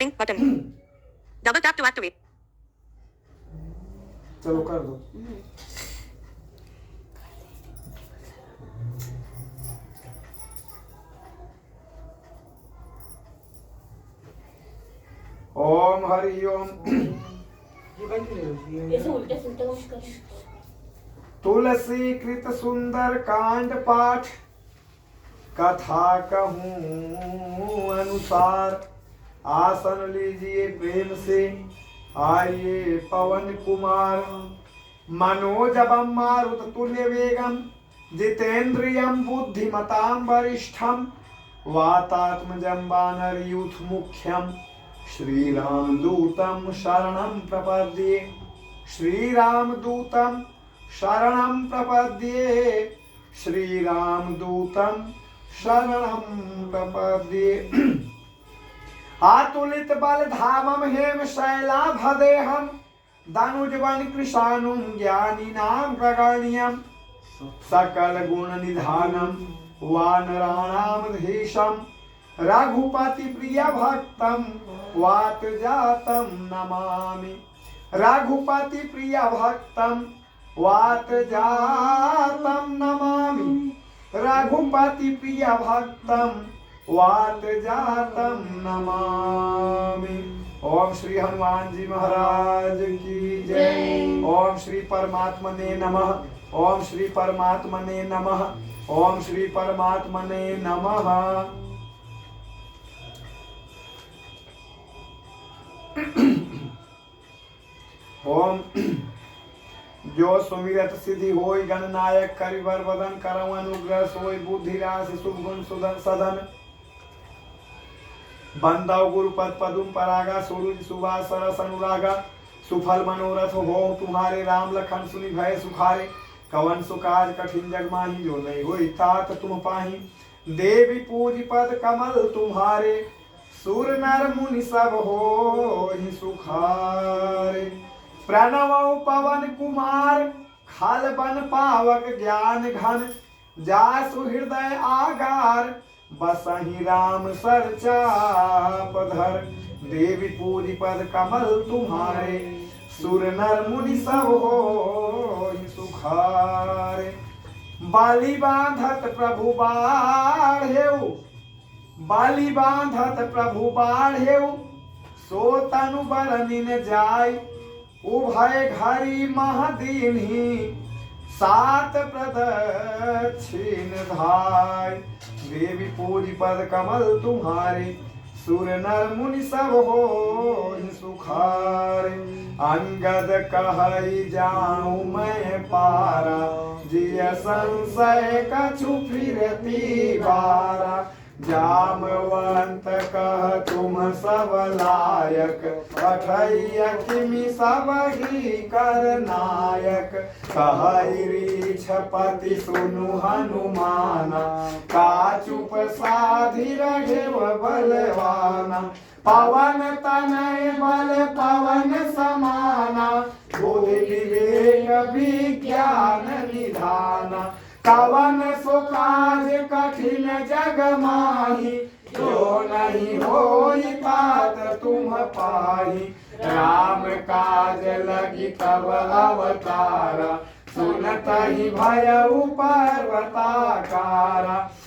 button. Double tap to activate. चलो कर दो। ओम हरि ओम। ऐसे उल्टे सुलटे कुछ कर। तुलसी कृत सुंदर कांड पाठ कथा कहूँ अनुसार। आसन लीजिए प्रेम से, आइए पवन कुमार। मनोजवम मारुत तुल्य वेगम, जितेन्द्रियम बुद्धिमतां वरिष्ठम। वातात्मजं वानर यूथ मुख्यम, श्रीराम दूतम शरणं प्रपद्ये। श्रीराम दूतम शरणं प्रपद्ये। श्रीराम दूतम शरणं प्रपद्ये। आतुलित बल धामम हेम शैलाभदेहम, धनुजवन कृशानुम ज्ञानिनां प्रगण्यम। सकल गुण निधानम वानराणां धीशम, रघुपति प्रिय भक्तम वात जातम नमामि। रघुपति प्रिय भक्तम वात जातम नमामि। रघुपति प्रिय भक्तम वात जातम नमामि। ओम श्री हनुमान जी महाराज की जय। ओम श्री परमात्मने नमः। ओम श्री परमात्मने नमः। ओम श्री परमात्मने नमः। ओम जो सुमिरत सिद्धि होय गणनायक, करिवर वदन करम अनुग्रह सोय। बुद्धि राशि शुभ गुण सदन, बंदव गुरुपद पदुम परागा। सूरज सुबह सरस अनुरागा, सुफल मनोरथ हो तुम्हारे। राम लखन सुनि भय सुखारे, कवन सुकाज कठिन जग माही। जो नहीं होई तात तुम पाही, देवी पूज पद कमल तुम्हारे। सुर नर मुनि सब हो सुखारे। प्रणव पवन कुमार, खल बन पावक ज्ञान घन। जासु हृदय आगार, बसहि राम सर चाप धर। देवी पूज पद कमल तुम्हारे, सुर नर मुनि सब हो सुखारे। बाली बांधत प्रभु बाढ़ेउ, बाली बांधत प्रभु बाढ़ेउ। सो तनु बरनिन जाय, उभय घरी महदीन्ही। सात प्रदक्षिण धाय, देवी पूज पद कमल तुम्हारे। सुर नर मुनि सब हो सुखारे। अंगद कहई जाऊं मैं पारा, जिय संशय कछु फिरती बारा। जामवंत कह तुम सब लायक, पठैया किमि सब ही कर नायक। कहई रीछपति सुनु हनुमाना, का चुप साधि रघेव बलवाना। पवन तनय बल पवन समाना, बुद्धि विवेक विज्ञान निधाना। कवन सो काज कठिन जग माही, जो नहीं होई तात तुम पाही। राम काज लगी तब अवतारा, सुनत ही भयउ पर्वताकारा।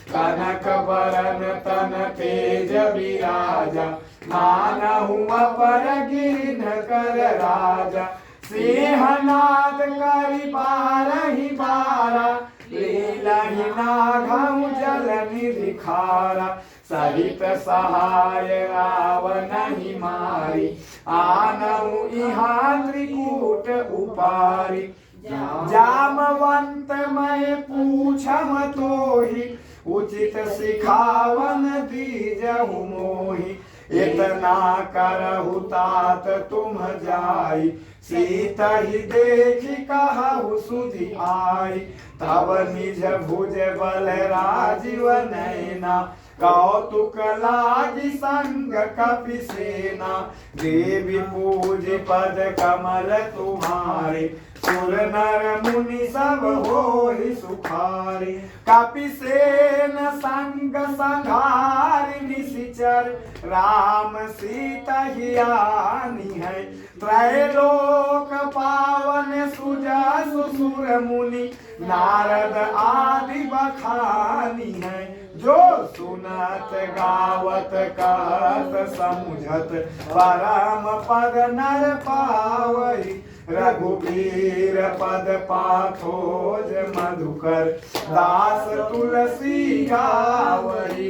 कनक बरन तन तेज बिराजा, मानहु अपर गिरिन कर राजा। सिंहनाद करि बारहि बारा, लीलहि नाघउ जल निधि खारा। सहित सहाय रावणहि मारी, आनहु इहाँ त्रिकूट उपारी। जामवंत मैं पूछम तोहि, उचित सिखावन दीजहु मोहि। इतना करहु तात तुम जाई, सीता ही देखी कहु सुधि आई। तब निज भुज बल राजीव नैना, कौतुक लागी संग कपि सेना। देवी पूज पद कमल तुम्हारे, सुर नर मुनि सब होई सुखारी कपि सेन संग संघारि निशिचर राम सीता हियानी है त्रैलोक पावन सुजसु सुर मुनि नारद आदि बखानी है जो सुनत गावत कहत समुझत परम पद नर पावई रघुबीर पद पाथोज मधुकर दास तुलसी गावई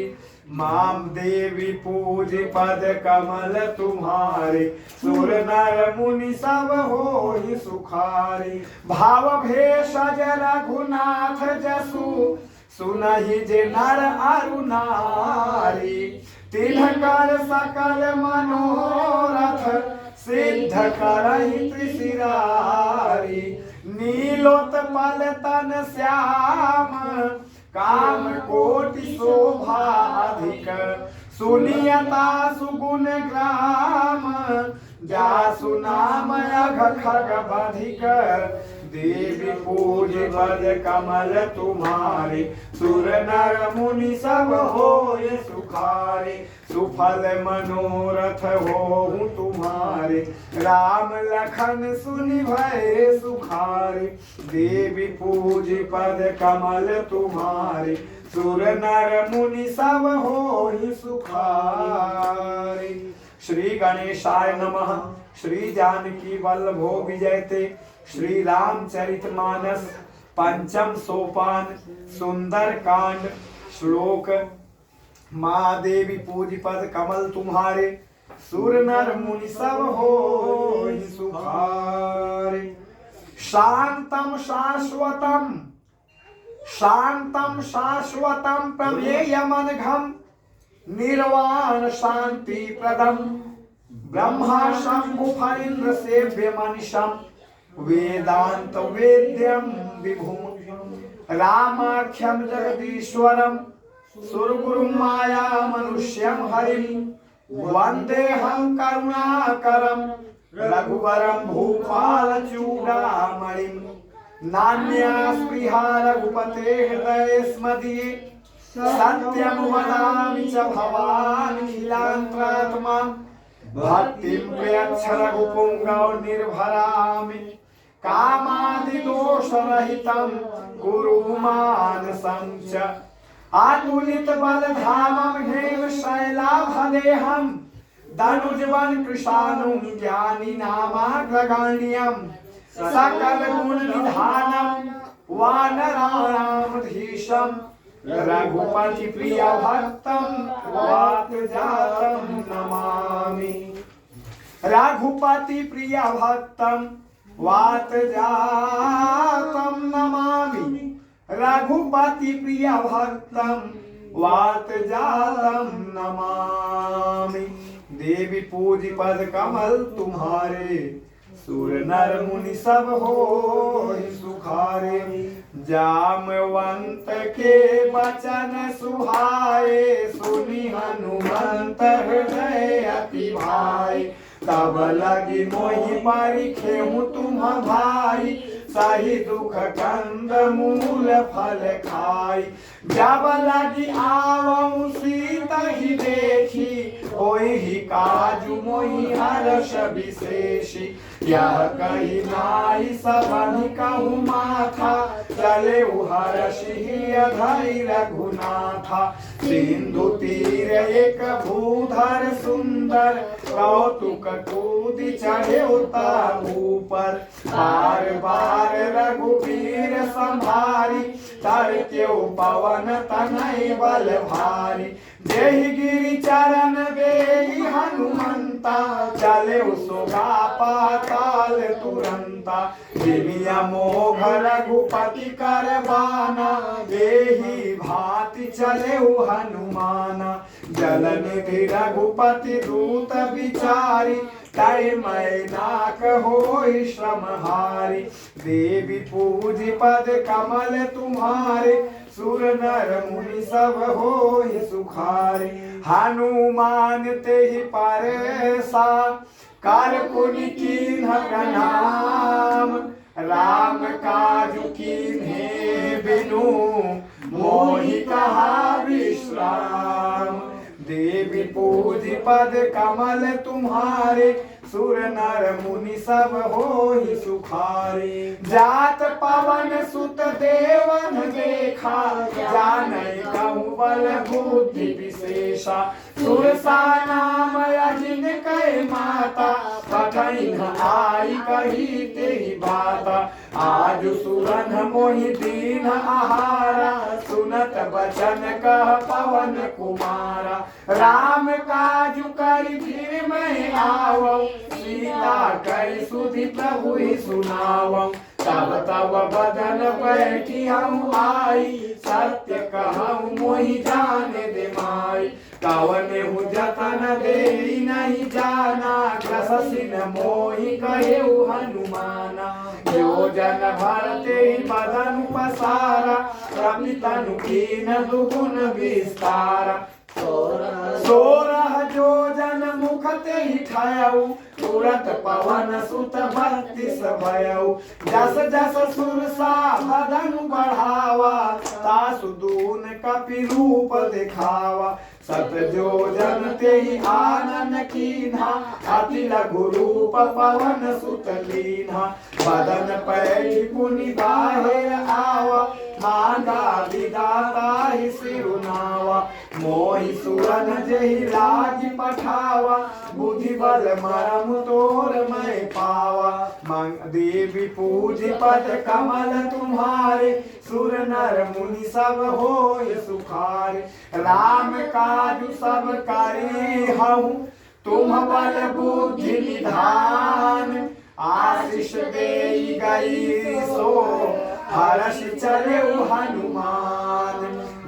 माम देवी पूज पद कमल तुम्हारे सुर नर मुनि सब होई सुखारी भाव भेषज रघुनाथ जसु सुनहि जे नर अरु नारी तिन्हकर सकल मनोरथ सिद्ध करहि त्रिशिरारी नीलोत्पल तन श्याम काम कोटि शोभा अधिक सुनियता सुगुण ग्राम जासु नाम अघ खग बधिक देवी पूज पद कमल तुम्हारे सुर नर मुनि सब होय सुखारे सुफल मनोरथ हो तुम्हारे राम लखन सुनि भय सुखारे देवी पूज पद कमल तुम्हारे सुर नर मुनि सब होय सुखारे। श्री गणेशाय नमः। श्री जानकी वल्लभो विजयते। श्री रामचरितमानस पंचम सोपान सुंदर कांड श्लोक माँ देवी पूज पद कमल तुम्हारे सुर नर मुनि सब होय सुखारे। शांतम शाश्वतम प्रमेयमनघम निर्वाण शांति प्रदम ब्रह्मा शंभु फरींद्र सेव्य मनिषम वेदांत वेद्यम विभुम रामाख्यम जगदीश्वरम सुरगुरु माया मनुष्यम हरिम वंदेहम करुणाकरम रघुवरम भूपाल चूड़ामणिम नान्या स्पृहा रघुपते हृदये स्मदीये सत्यम वदामि च भवानिखिलान्तरात्मा भक्तिं प्रयच्छ रघुपुंगव निर्भरामि कामादिदोषरहितं कुरु मानसं च अतुलित बलधामं हेम शैलाभदेहं दनुजवन कृशानुं ज्ञानी नामाग्रगण्यं सकल गुण निधानं वानराणामधीशं रघुपति प्रिय भक्तम वात जातम नमामि रघुपति प्रिय भक्तम वात जातम नमामि रघुपति प्रिय भक्तम वात जातम नमामि। देवी पूज पद कमल तुम्हारे सुर नर मुनि सब होय सुखारे। जामवंत के वचन सुहाए सुनि हनुमंत हृदय अति भाई तब लगी मोहि परिखेहु तुम भाई सही दुख कंद मूल फल खाई जब लगी आवऊ सीता ही देखी ओहि काजु मोहि हर्ष विशेषी यह कही नाई सबनि कहु माथा चले हर्षि धरि रघुनाथा सिंधु तीर एक भूधर सुंदर कौतुक कूदि चढ़े ऊपर बार बार रघुवीर संभारी तर क्यों पवन तनय बल भारी देहि गिरि चरण देहि हनुमंता चले सोगा पाताल तुरंता दिव्य मोघ रघुपति कर बाना देहि भांति चले हनुमाना जल निधि रघुपति दूत विचारी तय मैनाक होई श्रमहारी देवी पूज पद कमल तुम्हारे सुर नर मुनि सब होई सुखारे। हनुमान तेहि परसा कर पुनि कीन्ह प्रणाम राम काजु कीन्हे बिनु मोहि कहा विश्राम। देवी पूज पद कमल तुम्हारे सुर नर मुनि सब होहि सुखारे। जात पवन सुत देवन देखा जानै कहूँ बल बुद्धि विशेषा। सुरसा नाम अजिन कै माता पठैन आई कही तेहि बाता। आज सुरन मोहि दीन आहारा सुनत बचन कह पवन कुमारा। राम काजु करि फिर मैं आवौ सीता कई सुधि प्रभु ही सुनावं। तब तब बदन बैठी हम आई सत्य कहूँ मोहि जाने दे माई। कवने हूँ जतन दे नहीं जाना ग्रसिन मोहि कहेउ हनुमाना। जो जन भरते ही बदन पसारा रवि तनु कीन दुगुन विस्तारा। सोरह जो जन मुख ते ही ठायऊ तुरत पवन सुत बत्तीस भयऊ। जस जस सुरसा बदन बढ़ावा तासु दून कपि रूप दिखावा। सत जो जन ते ही आनन कीन्हा अति लघु रूप पवन सुत लीन्हा। बदन पैठ पुनि बाहिर आवा मांगा विदाता ही सिरुनावा। मोहि सुरन जहि लागी पठावा बुद्धि बल मरम तोर मैं पावा। देवी पूज पद कमल तुम्हारे सुर नर मुनि सब होय सुखारे। राम काजु सब करे हूँ तुम बल बुद्धि निधान। आशीष देई गई सो हर्ष चले हनुमान।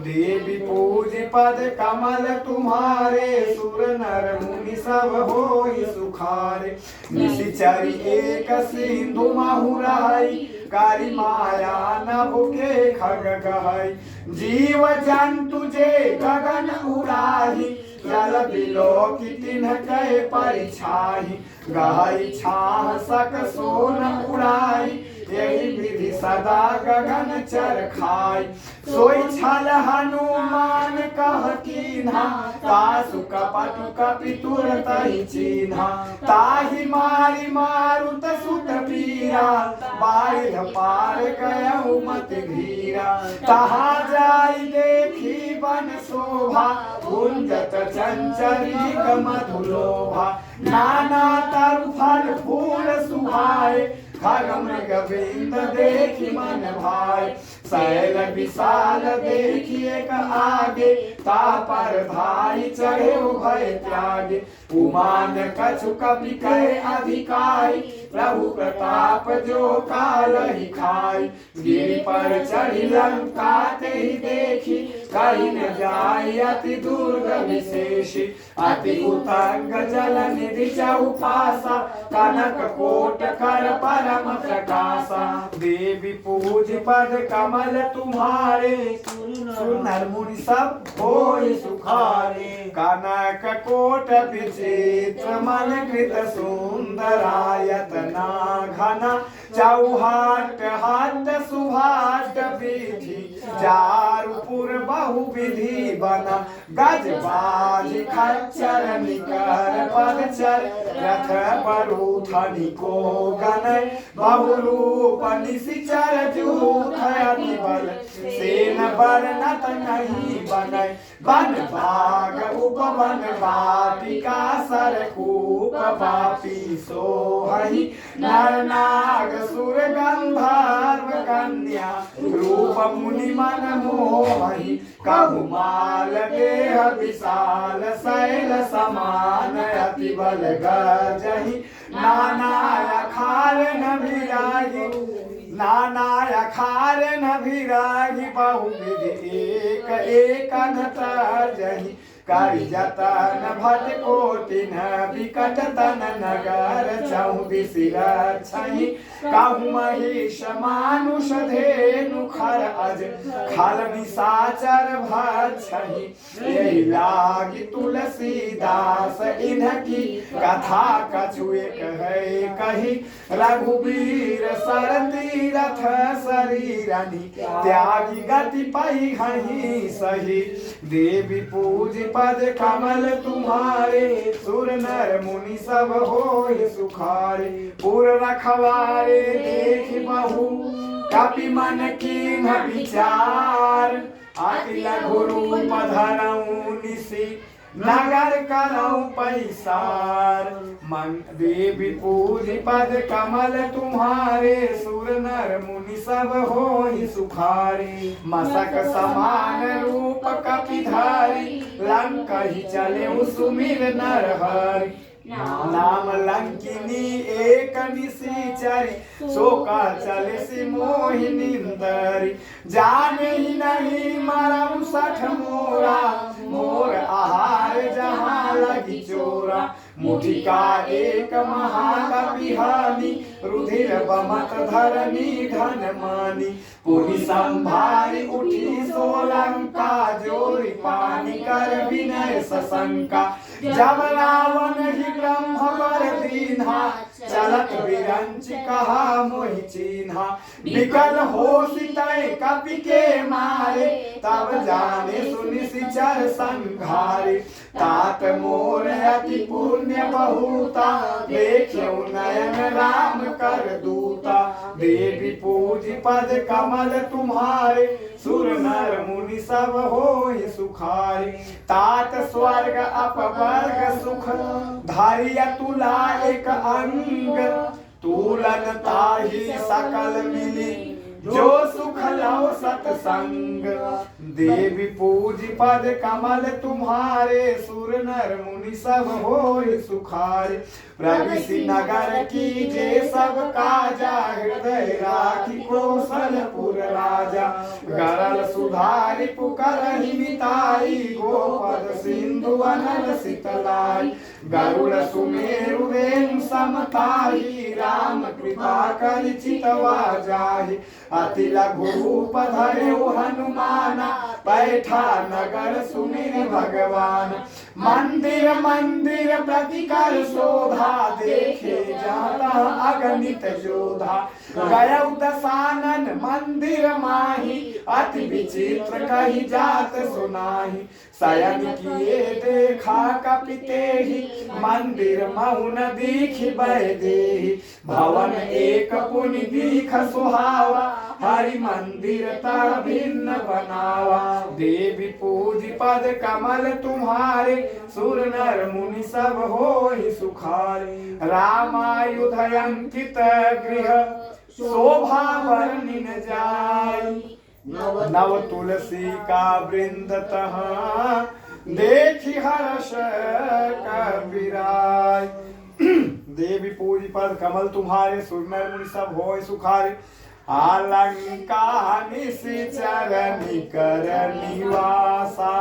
देवी पूज पद कमल तुम्हारे सुर नर मुनि सब होय सुखारे। निशिचरी एक सिंधु महुराई कारी माया नभ के खग गहई। जीव जंतु जे गगन उड़ाही जल बिलो की तिन्ह कै परिछाही। गहई छाह सक सोन उड़ाई यही विधि सदा गगन चर खाई। सोई छल हनुमान कह कीन्हा तासु कपटु कपि तुरत ही चिन्हा। ताहि मारी मारुत सुत पीरा बारिध पार गयउ मत धीरा। तहाँ जाई देखी वन शोभा गुंजत चंचरी मधुलोभा। नाना तरु फल फूल सुहाए खग मृग बिंद देखी मन भाई। शैल विशाल देखी एक आगे ता पर धाई चढ़े भय त्यागे। उमान कछु कपि कहे अधिकारी प्रभु प्रताप जो काल ही खाई। गिरि पर चढ़ी लंका ते ही देखी कहीं न जाय अति दुर्ग विशेषी। अति उतंग जल निधि चौपासा कनक कोट कर परम प्रकाशा। देवी पूज पद कमल तुम्हारे सुर नर मुनि सब होय सुखारे। कनक कोट विचित्र मन कृत सुंदरायतना घना। चौहाट हाट सुभाट विधि चारुपुर बहु विधि बना। गज बाज खच्चर निकर पदचर रथ परूथनि को गनय। बहुरूप निशिचर जूथ अति बल सेन बरनत नहीं बनय। वन भाग उपवन वाटिका सरकूप पापी सोहहि। नर नाग सुर गंधर्व कन्या रूप मुनि मन मोहि। कहुमाल देह विशाल शैल समान अति बल गजहि। नाना अखार न भिरागी नाना अखार न भिरागी बहु विधि एक एक न तर्जहि। करि जतन भट कोटि न विकट तन नगर चौदिसि रक्षहि। काहू महेश मानुष धेनु खर अज खल निशाचर भक्षहि यही लागी तुलसीदास इनकी कथा कछु एक है कही रघुवीर सर तीरथ शरीरनि त्यागी गति पाई हहि सही देवी पूज पद कमल तुम्हारे सुर नर मुनि सब होय सुखारे पुर रखवारे देख बहु कपि मन कीन विचार अखिल गुरु पधरऊ निसी नगर करऊ पैसार मन देवी पूज पद कमल तुम्हारे सुर नर मुनि सब होय सुखारे मसक समान रूप कपिधारी लंका ही चले सुमिर नर हरि नाम लंकिनी एक निशिचरी शोका चले सी मोहिनी दरी जान ही नहीं मरम सठ मोरा मोर आहार जहाँ लगी चोरा मुठिका एक महाकपिहानी रुधिर बमत धरनी धन मानी पुनि संभारी उठी सोलंका जोरी पानी कर विनय सशंका जब रावण ही ब्रह्म वर दीन्हा चलत विरंच कहा मोहि चीन्हा विकल हो सितय कपि के मारे तब जाने सुनि सिचर संघारे तात मोर अति पुण्य बहुता देखियो नयन राम कर दूता देवी पूज पद कमल तुम्हारे सुर नर मुनि सब होय सुखारे तात स्वर्ग अपवर्ग सुख धारिय तुला एक अंग तुलन ताही सकल मिली जो सुख लो सत्संग देवी पूज पद कमल तुम्हारे सुर नर मुनि सब होय सुखारे प्रविशि नगर की जे सब काजा हृदय राखी कौशलपुर राजा गरल सुधारि पुकरहि मिताई गोपद सिंधु अनल शीतलाई गरुड़ सुमेरु रेणु समताई राम कृपा कर चितवा जाहि अति लघु रूप धरेउ हनुमाना बैठा नगर सुमिर भगवान मंदिर मंदिर प्रतिकर शोभा देखे जाता अगणित योधा गयौ दसानन मंदिर माही अति विचित्र कही जात सुनाही शयन किए देखा कपिते ही मंदिर मौन दीखि बह देहि भवन एक पुनि दीख सुहावा हरि मंदिर ता भिन्न बनावा देवी पूज पद कमल तुम्हारे सुर नर मुनि सब होय सुखारे रामायुध अंकित गृह शोभा वर्णिन जाय नव तुलसी का वृंद तहाँ देखि हर्ष कबीराय देवी पूज पद कमल तुम्हारे सुर नर मुनि सब होय सुखारे अलंका निशिचर निकर निवासा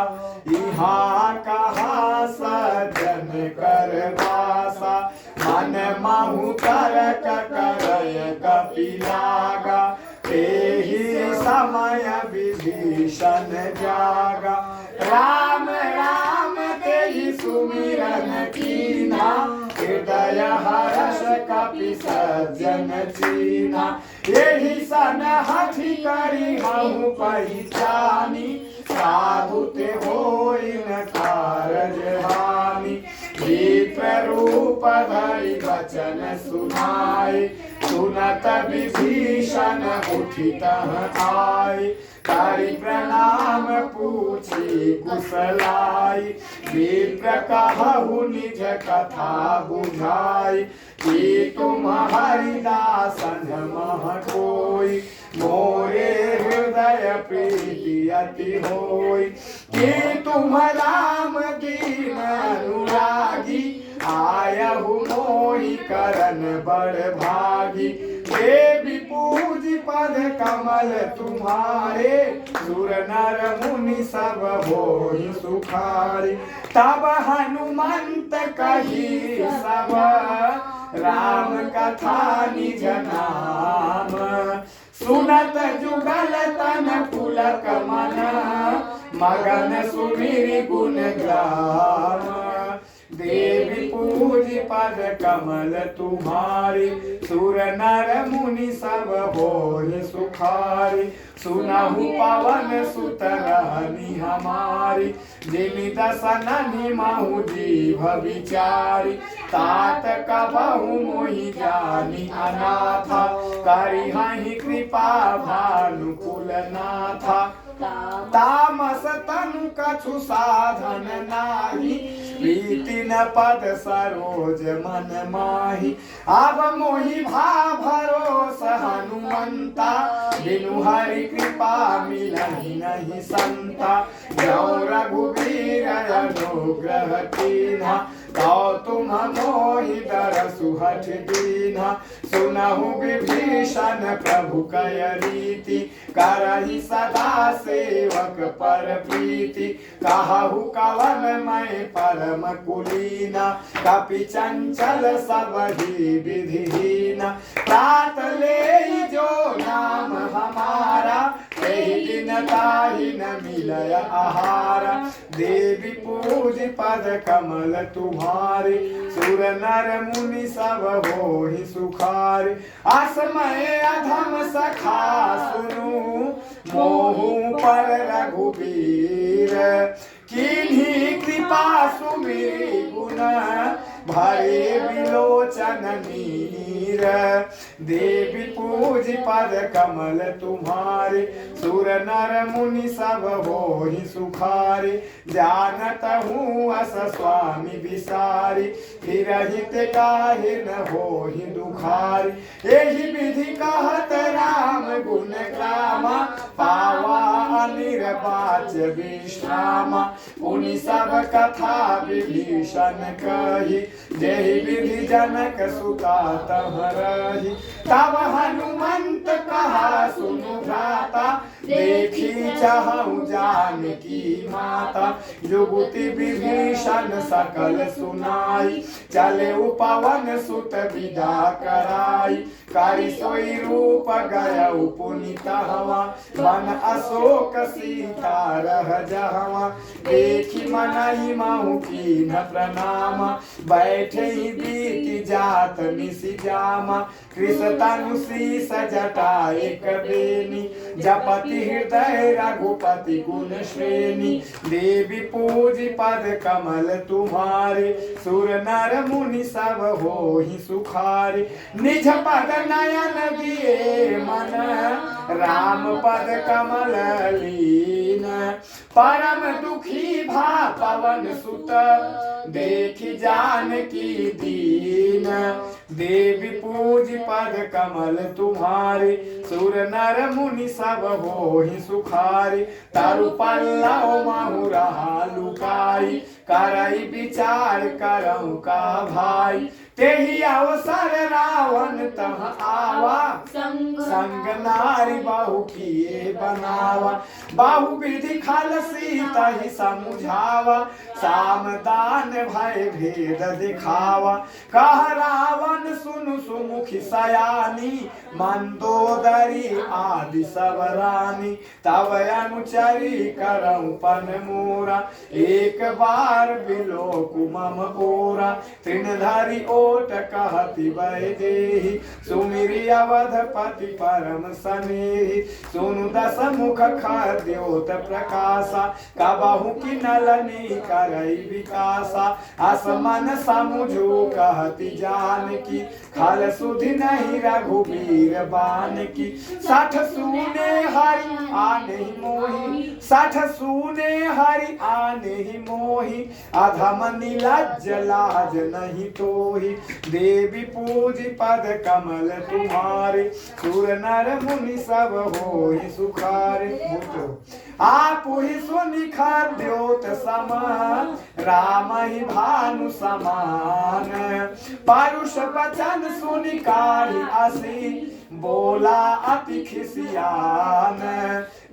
यहाँ कहा सजन कर वासा मन महु तरक करय कपिलागा तेहि समय विभीषण जागा राम राम तेहि सुमिरन कीन्हा हृदय हर्ष कपि सज्जन चीन्हा एहि सन हठि करि हमु पहिचानी साधु ते होई न कारज हानि विप्र रूप धरि वचन सुनाई सुनत विभीषण उठित आए करि प्रणाम पूछी कुशलाई विप्र कहु निज कथा बुझाई कि तुम हरिदासन मह कोई मोरे हृदय प्रीति अति होई कि तुम राम दीन अनुरागी आयहु मोहि करन बड़ भागी देवी पूज पद कमल तुम्हारे सुर नर मुनि सब होई सुखारे तब हनुमंत कही सब राम कथा निज नाम सुनत जुगल तन पुलक मन मगन सुमिरि गुण ग्राम देवी पूज पद कमल तुम्हारी सुर नर मुनि सब होय सुखारी सुनहु पवन सुत रहनी हमारी जिमि दसन महु जीव विचारी तात कबहु मोहि जानी अनाथा करिहहि कृपा भानुकुल नाथा तामस तनु कछु साधन नाही प्रीति न पद सरोज मन माही अब मोहि भा भरोस हनुमंता बिनु हरि कृपा मिलहि नहीं संता जो रघुवीर अनुग्रह कीन्हा तो तुम मोहि दरसु हठ दीन्हा सुनहु विभीषण प्रभु कय रीति करहि सदा सेवक पर प्रीति कहु कवन मैं परम कुलीना कपि चंचल सबहि विधिहीना तात ले जो नाम हमारा तेहि दिन ताहि न मिलय आहारा देवी पूज पद कमल तुम्हारे सुर नर मुनि सब होहि सुखारे असमय अधम सखा सुनु मोहु पर रघुबीर किन्हीं कृपा सुमिरि गुण भरे विलोचन नीर देवी पूज पद कमल तुम्हारे सुर नर मुनि सब होहि सुखारे जानत हूँ अस स्वामी विसारी हिरहित काहे न होहि दुखारी एहि विधि कहत राम गुण ग्रामा पावा अनिर्वाच विश्रामा पुनि सब कथा विभीषण कही जय विधि जनक सुता तह रही तब हनुमंत कहा सुनु भ्राता देखी चाहु जानकी माता जुगुति विभीषण सकल सुनाई चले उपवन सुत विदा कराई करि सोई रूप गय पुनित हवा मन अशोक सीता रह जहवा देखी मनहि महु कीन्ह प्रणाम बैठे बीति जात निसि जामा कृष तनु शीस जटा एक बेनी जपति हृदय रघुपति गुण श्रेणी देवी पूज पद कमल तुम्हारे सुर नर मुनि सब होहि सुखारे निज पद नयन दिए मन राम पद कमल लीन परम दुखी भा पवन सुत देखि जानकी दीन देवी पूज पद कमल तुम्हारे सुर नर मुनि सब होहि सुखारे तरु पल्लव महु रहा लुकाई करई विचार करऊ का भाई तेहि अवसर रावण तह आवा संग नारी बाहु किए बनावा बाहु विधि खल सीता ही समुझावा सामदान भय भेद दिखावा कह रावण सुनु सुमुखी सयानी मंदोदरी आदि सब रानी तब अनुचरी करऊ पन मोरा एक बार बिलो कुमम ओरा तृणधारी ओट कहति वैदेही सुमिरि अवधपति परम सनेही सुनु दस मुख खाद्योत प्रकाशा कबहु की नलनी करई विकासा असमन समुझो कहति जानकी खल सुधि नहीं रघुबीर बान की 60 सूने हरि आने मोहि 60 सूने हरि आने मोहि अधम निलज्ज लाज नहीं तोहि देवी पूज पद कमल तुम्हारे सुर नर मुनि सब होहि सुखारे आप ही सुनि खाद्योत समान राम ही भानु समान परुष वचन सुनि काहि असी बोला अति खिसियान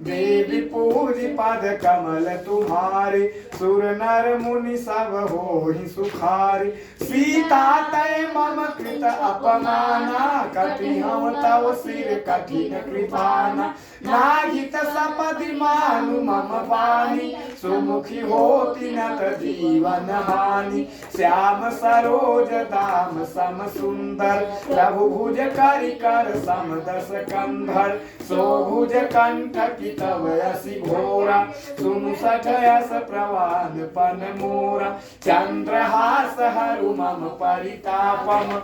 देवी पूज पद कमल तुम्हारे सुर नर मुनि सब होहि सुखारे सीता तय मम कृत अपमाना, कटी हम तव सिर कठिन कृपाना, नाहित सपदि मानु मम पानी, सुमुखी होती नत जीवन हानि, श्याम सरोज दाम सम सुंदर, प्रभु भुज करि कर सम दस कंधर, सोभुज कंठ की तव यसी घोरा, सुनु सठ यस प्रवान पन मोरा, चंद्रहास हरु मम परितापम,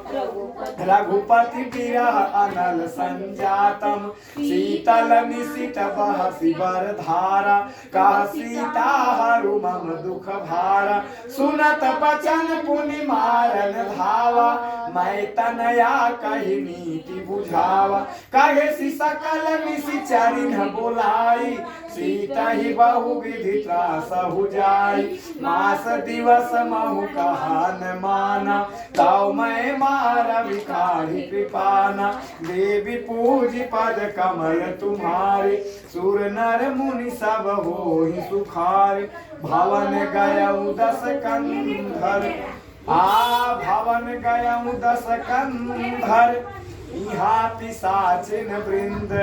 रघुपति विरह अनल संजातम, शीतल निशित बहसि बर धारा, कह सीता हरु मम दुख भारा, सुनत बचन पुनि मारन धावा, मैं तनया कही नीति बुझावा, कहे सि सकल निशिचरिन बोलाई, सीता ही बहु विधि त्रासहु जाई, मास दिवस महु कहा न माना, ताऊ मैं मारा भिखारी कृपाना, देवी पूजी पद कमल तुम्हारे, सुर नर मुनि सब होहि सुखारे, भवन गयउ दस कंधर, भवन गयउ दस कंधर, इहाँ पिशाचिन वृंद,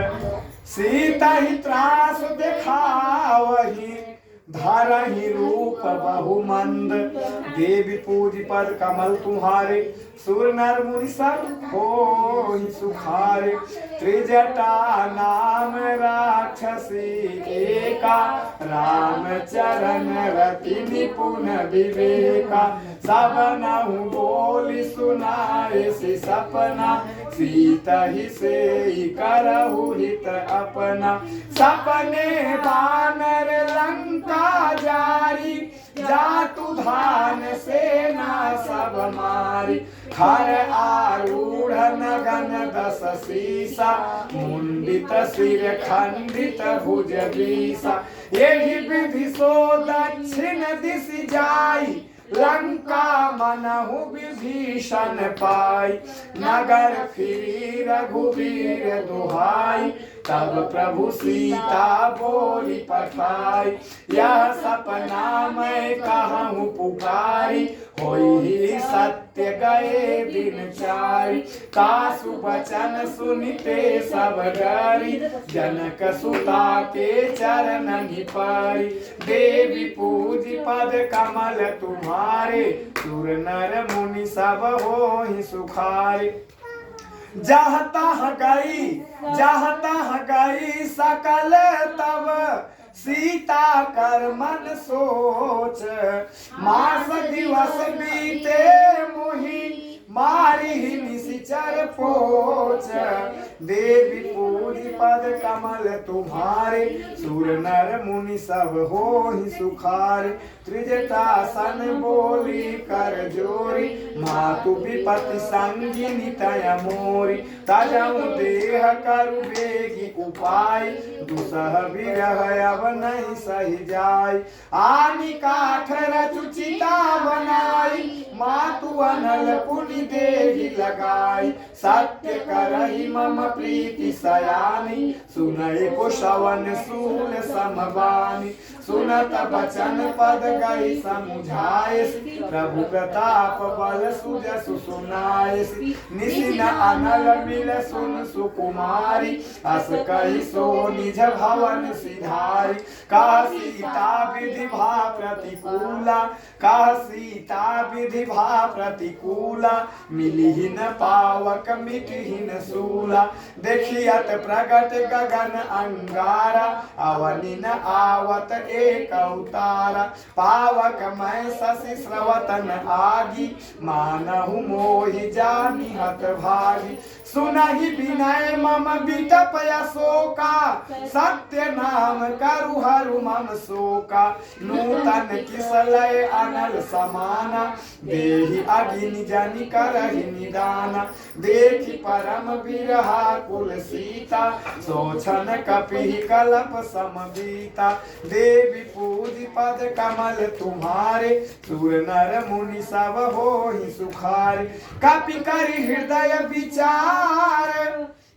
सीता ही त्रास दिखावही, धरहि रूप बहुमंद, देवी पूज पद कमल तुम्हारे, सुर नर मुनि सब होहि सुखारे, त्रिजटा नाम राक्षसी एका, राम चरण रति निपुण विवेका, सब नहु बोली सुनाए सि सपना, सीता ही से करहु हित अपना, सपने बानर लंका जारी, जातु धान सेना सब मारी, हर आरूढ़ नगन दस सीसा, मुंडित सिर खंडित भुज बीसा, यही विधि सो दक्षिण दिश जाई, लंका मनहु विभीषण पाई, नगर फिरी रघुवीर दुहाई, तब प्रभु सीता बोली पठाई, यह सपना मैं कहूँ पुकारी, होई सत्य गए दिन चारि, कासु बचन सुनिते सब डरी, जनक सुता के चरण परी, देवी पूजी पद कमल तुम्हारे, सुर नर मुनि सब होहि सुखारे, जहाँ तहाँ गई सकल तब, सीता कर मन सोच, मास दिवस बीते मोहि, मारी निशिचर पोच, देवी पूजी पद कमल तुम्हारे, सुर नर मुनि सब होहि सुखारे, त्रिजटा सन बोली कर जोरी, मातु विपति संगिनी तय मोरी, तजऊ देह करु बेगी उपाय, दुसह विरह अब नहीं सही जाय, आनी काठ रचु चिता बनाई, मातु अनल पुनि देहि लगाई, सत्य करहि मम प्रीति सयानी, सुनय को श्रवण सूल समवानी, सुनत बचन पद गई समुझायस, प्रभु प्रताप बल सुजसु सुनायस, निशिन अनल मिल सुन सुकुमारी, अस कहि सो निज भवन सिधारी, का सीता विधि भा प्रतिकूला, का सीता विधि भा प्रतिकूला, मिलिहि न पावक मिटिहि न सूला, देखियत प्रगट गगन अंगारा, अवनि न आवत एक अवतारा, पावक मैं शशि स्रवतन आगी, मानहु मोहि जानि हत भागी, सुनहि विनय मम बिटप यशोका, सत्य नाम करु हरु मम शोका, नूतन किसलय अनल समाना, देहि अगिनि जनि करहि निदाना, देखि परम बिरहा कुल सीता, सोछन कपिहि कलप समबीता, देवी पूजी पद कमल तुम्हारे, सुर नर मुनि सब होहि सुखारे, कपि करि हृदय विचार,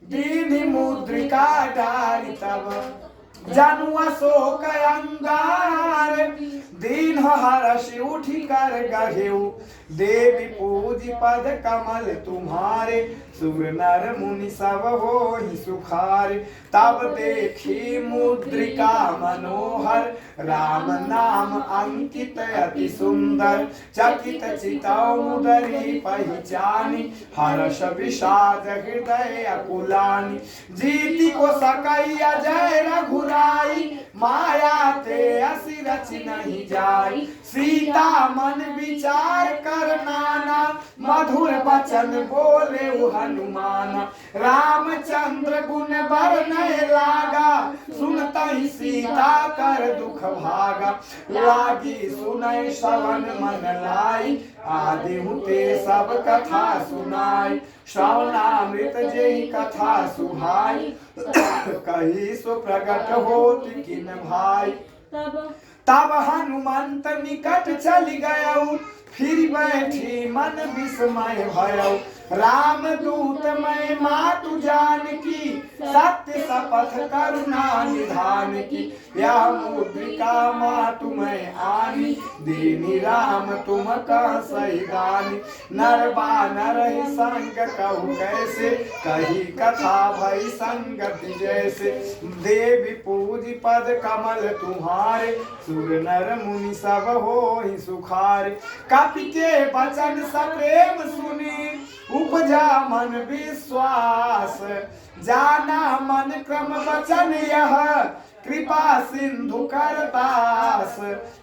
दीनि मुद्रिका डारि तब, जनु अशोक अंगार दीन हर्ष उठी कर गहेऊ देवी पूजी पद कमल तुम्हारे सुर नर मुनि सब होहि सुखारे तब देखी मुद्रिका मनोहर राम नाम अंकित अति सुंदर चकित चितौ मुदरी पहचानी हर्ष विषाद हृदय अकुलानी जीति को सकई अजय रघुराई माया ते असि रच नहीं जाई सीता मन विचार कर नाना मधुर वचन बोले हनुमाना रामचंद्र गुण बरनय लागा सुनतहि सीता कर दुख भागा लागी सुनय श्रवण मन लाई आदि हुते सब कथा सुनाई श्रवणामृत जेहि कथा सुहाई कही सो प्रगट होत किन भाई तब हनुमंत निकट चल गयऊ फिर बैठी मन विस्मय भयऊ राम दूत मैं मातु जानकी सत्य शपथ करुणा निधान की यह मुद्रिका मातु मैं आनी दीनी राम तुम कह सही गानी नर बानर ही संग कहू कैसे कही कथा भई संगति जैसे देवी पूजी पद कमल तुम्हारे सुर नर मुनि सब होहि सुखारे कपि के वचन सप्रेम सुनी उपजा मन विश्वास जाना मन क्रम वचन यह कृपा सिंधु कर दास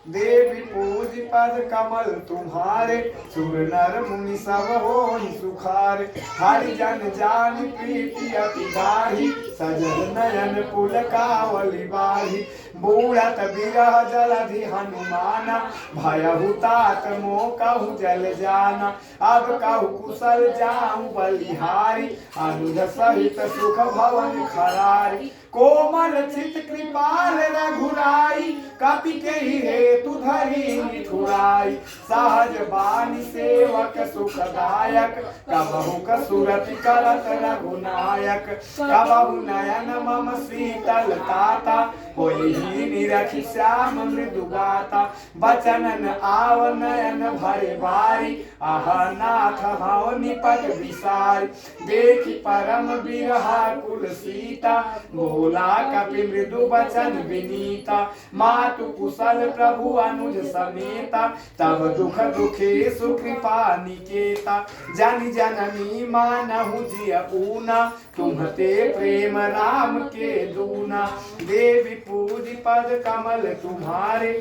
देवी पूज पद कमल तुम्हारे सुर नर मुनि सब होहि सुखारे हरि जन जान प्रीति अति गाढ़ी सजल नयन पुलकावली बाढ़ी बूढ़त बिरह जलधि हनुमाना भयहु तात मोह कहु जल जाना अब कहु कुशल जाऊं बलिहारी अनुज सहित सुख भवन खरारी कोमल चित कृपाल रघुराई कपि के हेतु धरी मिठुराई सहज बानी सेवक सुखदायक कबहु कसुरति करत रघुनायक कबहु नयन मम शीतल ताता होई निरखि श्याम मृदु गाता बचनन आव नयन भरे बारी आह नाथ हौ निपट विसारी देखि परम बिरहा कुल सीता बोला कपि मृदु बचन विनीता मातु कुशल प्रभु अनुज समेता तब दुख दुखे सुकृपा निकेता जन जननी मानहु जिय ऊना तुम्हते प्रेम राम के दूना देवी पूज पद कमल तुम्हारे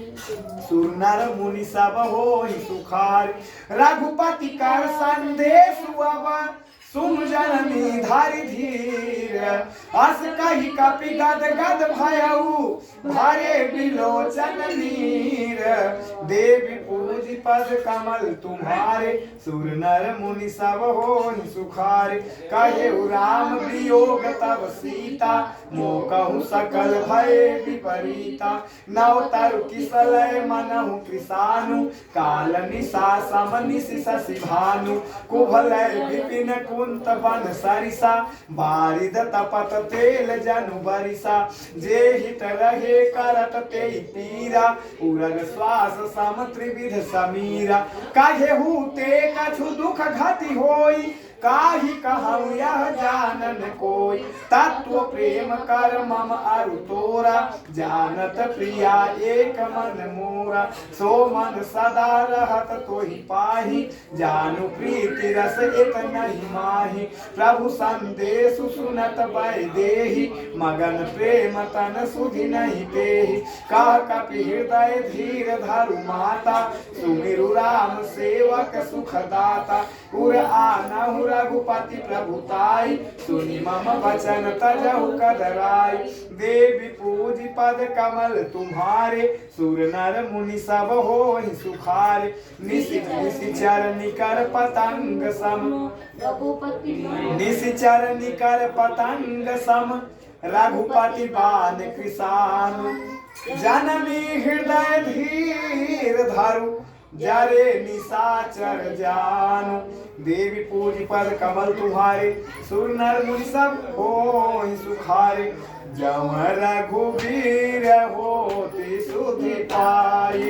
सुर नर मुनि सब होहि सुखारे रघुपति कर संदेश अब सुन जननी धारि धीर अस कही कपि गद गद भयऊ भरे बिलोचन नीर देवी पूज पद कमल तुम्हारे सुर नर मुनि सब होहि सुखारे कहे राम वियोग तब सीता मोह कहु सकल भय विपरीता नव तरु किसलय मनहु कृसानु काल निशा सम निशि शशि भानु कुभलय विपिन कुंत बन सरिसा बारिद तपत तेल जनु बरिसा जे हित रहे करत ते पीरा उरग श्वास सम त्रिविध समीरा काहेहु ते कछु दुख घति होई काही कहूँ यह जानन कोई तत्व प्रेम कर मम अरु तोरा जानत प्रिया एक मन मोरा सो मन सदा रहत तोहि पाही जानू प्रीति रस इत नहीं माही प्रभु संदेश सुनत भय देहि मगन प्रेम तन सुधि नहीं तेहि कह कपि हृदय धीर धरु माता सुमिरु राम सेवक सुखदाता उर आनहु रघुपति प्रभुताई सुनि मम वचन तजहु कदराई देवी पूज पद कमल तुम्हारे सुर नर मुनि सब होहि सुखारे निशिचर निकर पतंग सम निशिचर निकर पतंग सम रघुपति बान कृषानु जनमी हृदय धीर धरु जरे निशाचर जानु। देवी पूज पद कमल तुम्हारे, सुर नर मुनि सब होहि सुखारे। जम रघुबीर होति सुधि पाई,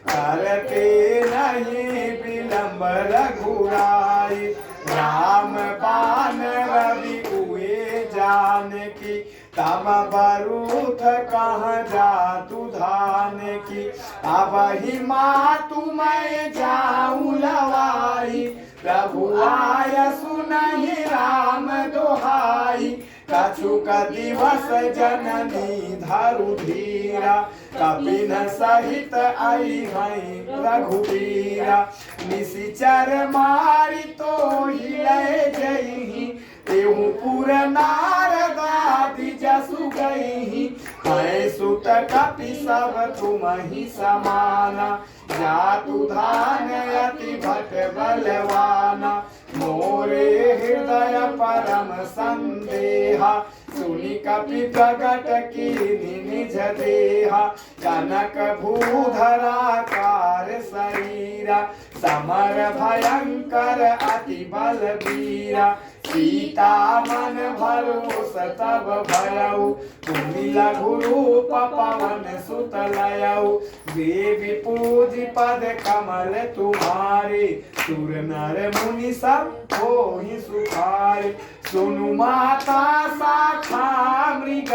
करते नहीं विलंब रघुराई। राम बाण रवि हुए जानकी, तम बरूथ कहाँ जातु धान की। अब ही मातु मैं जाऊं लवाई, प्रभु आय सुनहि राम दोहाई। कछुक दिवस जननी धरु धीरा, कपिन सहित आई हैं रघुबीरा। निशिचर मारी तो हिले जही, तेहु पुर नारद आदि जसु गई। है सुत कपि सब तुम ही समाना, जातु धान अति भट बलवाना। मोरे हृदय परम संदेहा, सुनि कपि प्रगट कीनि निज देहा। कनक भूधराकार शरीरा, समर भयंकर अति बलबीरा। सीता मन भरोस तब भयउ, तुमि लघु रूप पवन सुत लयउ। देवी पूज पद कमल तुम्हारे, सुर नर मुनि सब होहि सुखारे। सुनु माता शाखा मृग,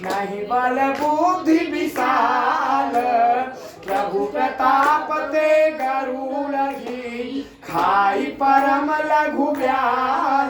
नहीं बल बुद्धि विशाल। प्रभु प्रताप ते गरुड़ ही, खाई परम लघु ब्याल।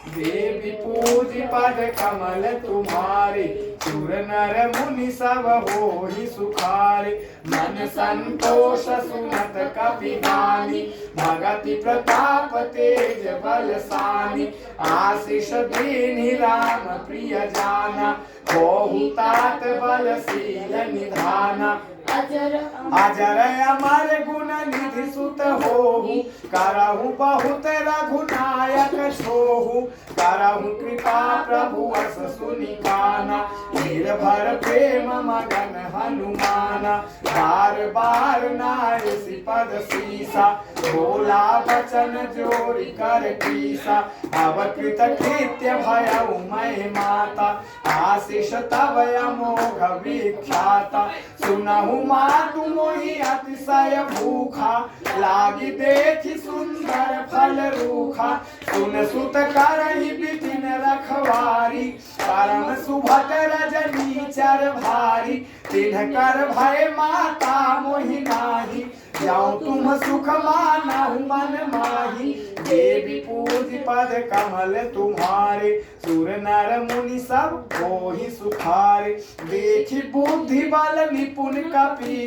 देवी पूज पद कमल तुम्हारे, सुर नर मुनि सब होहि सुखारे। मन संतोष सुनत कपि गानी, भगति प्रताप तेज बलसानी। आशीष दीनि राम प्रिय जाना, होहु तात बलशील निधाना। अजर अमर गुण निधि सुत होहु, करहु बहुत रघुनायक छोहु। करहु कृपा प्रभु अस सुनि काना, निर्भर प्रेम मगन हनुमाना। बार बार नायसि पद सीसा, बोला वचन जोरि कर कीसा। अवकृत कृत्य भयउ मैं माता, आशीष तब अमोघ विख्याता। सुनहु मातु मोहि अतिशय भूखा, लागी देखि सुंदर फल रूखा। सुन सुत करहि बिपिन रखवारी, परम सुभट रजनी चर भारी। तिन्ह कर भय माता मोहि नाही, जाऊं तुम सुख मानहु मन माही। देवी पूज पद कमल तुम्हारे, सुर नर मुनि सब होहि सुखारे। देखि बुद्धि बल निपुण कपि,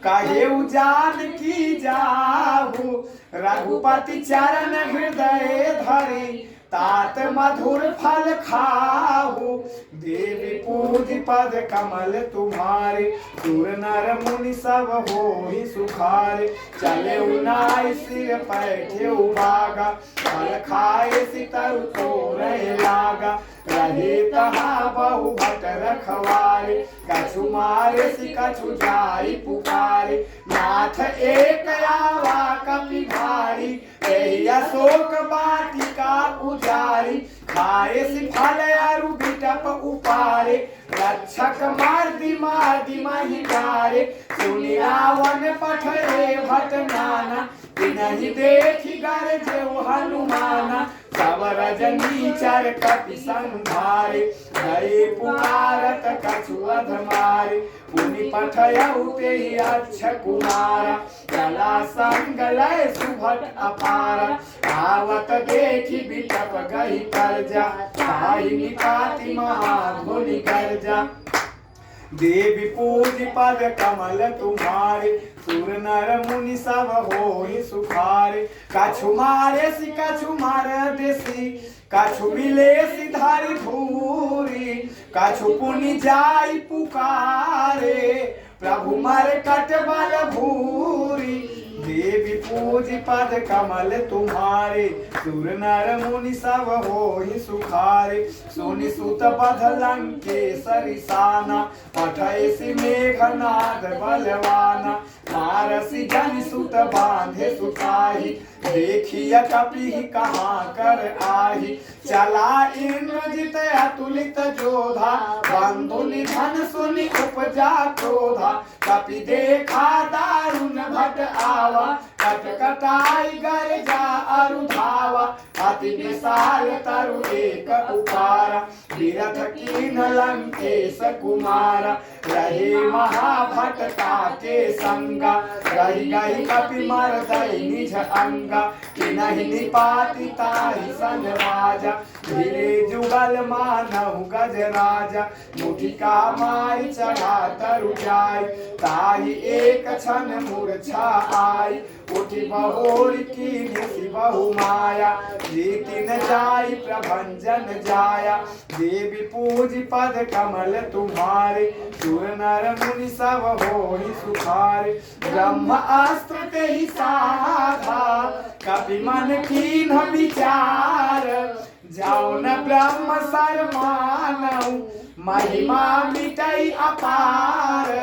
कहेउ जानकी जाहु। रघुपति चरण हृदय धरि, तात मधुर फल खाहु। देवी पूज पद कमल तुम्हारे, सुर नर मुनि सब होहि सुखारे। चले उनाई सिर पैठे बागा, फल खाए सितर तोरे लागा। रहे तहाँ बहु भट रखवारे, कछु मारे सि कछु जाई पुकारे। नाथ एक आवा कपि भारी, एहि अशोक वाटिका उजारी। खाए सि फल अरु बिटप उपारे, रक्षक मार्दि महि डारे। सुनि रावण पठरे भट नाना, तिनहि देखि गरजेउ हनुमाना। सब रजनी चर कपि संभारे, गए पुकारत कछु अध मारे। पुनि पठयउ तेहि अक्ष कुमारा, चला संग लय सुभट अपारा। आवत देखि बिटप गहि करजा, ताहि निपाति महाधुनि गर्जा। देवी पूज पद कमल तुम्हारे, सुर नर मुनि सब होहि सुखारे। कछु मारे सि कछु मार देसी, कछु मिले सि धारि धूरी। कछु पुनि जाई पुकारे, प्रभु मर कट बल भूरी। देवी पूजी पद कमल तुम्हारे सुर नर मुनि सब होहि सुखारे सुनि सुत बध लंकेसरि साना पठयसि मेघनाद बलवाना मारसि जन सुत बांधे सुताहि देखिय कपि कहाँ कर आहि चला इंद्रजित अतुलित जोधा बंधु निधन सुनि उपजा क्रोधा कपि देखा दारुण भट आवा कटकटाई गर्जा अरु धावा अति विशाल तरु एक उपारा विरथ कीन लंकेश कुमारा रहे महाभटका के संगा रही गई कपि मरदई निज अंगा कि नहीं निपाति ताहि सन राजा धीरे जुगल मानव गज राजा मुठिका मारी चढ़ा तरु जाय ताहि एक क्षण मूर्छा आई उठी बहोर की बहु माया जीति न जाई प्रभंजन जाया देवी पूजी पद कमल तुम्हारे सुर नर मुनि सब होहि सुखारे ब्रह्म अस्त्र ते ही साधा कपि मन कीन्ह विचार जाओ न ब्रह्म सर मानऊ महिमा मिटई अपार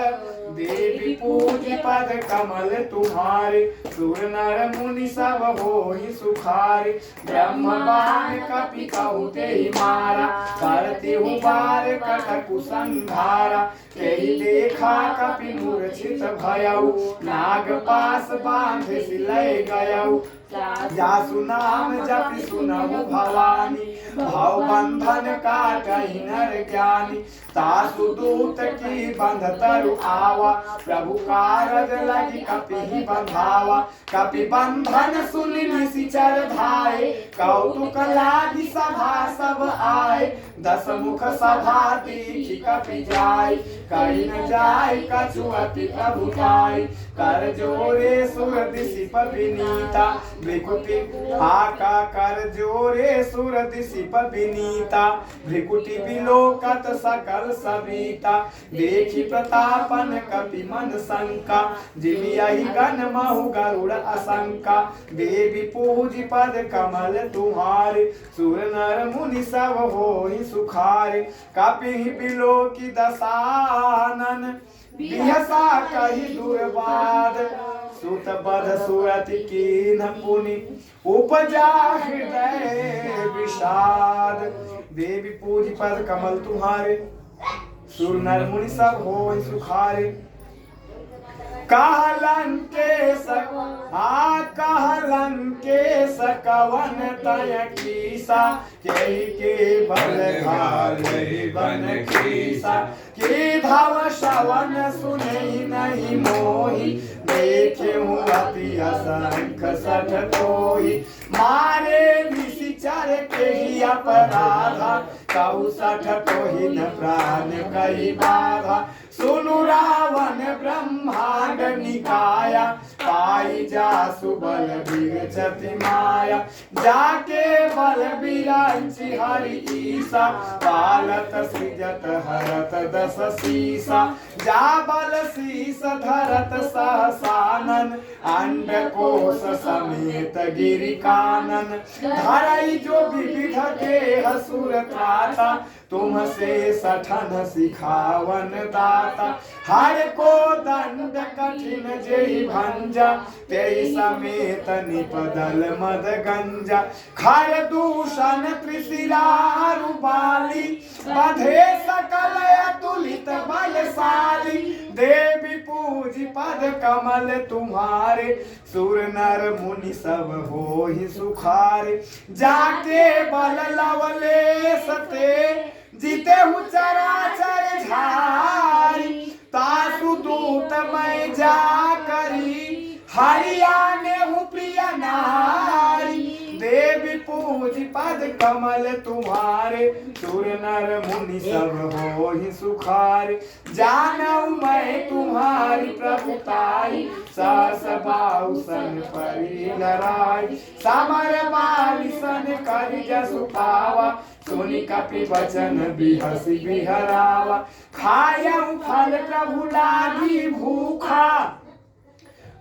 देवी पूजी पद कमल तुम्हारे सुर नर मुनि सब होहि सुखारे ब्रह्म बाण कपि कहते ही मारा करती हूँ बार कटकु संधारा यही देखा कपि मूर्छित भयऊ नाग पास बांध सिलय गयऊ जासु नाम जपि सुनहु भवानी भव बंधन काटहि नर ज्ञानी तासु दूत की बंध तरु आवा प्रभु कारज लगी कपि बंधावा कपि बंधन सुनि निशिचर धाये कौतुक लागी सभा सब आए दस मुख सभा दीखि कपि जाय कहि न जाय कछु अति प्रभु जाय कर जोरे सुर दिसिप विनीता भृकुटी आका कर जोरे सुर दिसिप विनीता भृकुटी बिलोकत सकल सविता देखी प्रतापन कपि मन शंका जिमि यही गण महु गरुड़ असंका देवी पूजी पद कमल तुम्हारे सुर नर मुनि सब होहि सुखारे कपि बिलोकी दसानन बिहसा कही दुर्वाद सुत बध सुरति कीन्ह पुनि उपजा हृदय विषाद देवी पूजी पद कमल तुम्हारे सुर नर मुनि सब होहि सुखारे कहलन के सकवन तय कीसा के बल घाले बन कीसा के धव श्रवण सुने नहीं मोहि देखे हूँ अति असंख सठ तोहि मारे निशिचर के ही अपराधा कहु सठ तोहि न प्राण कही बाधा सुनु रावण ब्रह्मांड निकाया पाई जासु बल विरचति माया जाके बल विरांचि हरि ईसा पालत सृजत हरत दस सीसा जा बल शीस धरत सहसानन अंडकोश समेत गिरि कानन धरई जो विविध देह सुर त्राता तुमसे सठन सिखावन दाता हर को दंड कठिन जेहि भंजा तेहि समेत निपदल मद गंजा खर दूषण त्रिशिरारु बाली बधे सकल अतुलित बलशाली देवी पूजी पद कमल तुम्हारे सुर नर मुनि सब होहि सुखारे जाके बल लवले सते जीते हु चराचर झारी तासु दूत मैं जा करी हरियाणे हूँ प्रिय नारी देवी पूजी पद कमल तुम्हारे सुर नर मुनि सब होहि सुखारे जानऊ मैं तुम्हारी प्रभुताई सहस बाहु सन परी लड़ाई समर बाली सन कर जसु पावा सुनि कपि वचन बिहसी बिहरावा खायऊ फल प्रभु लागी भूखा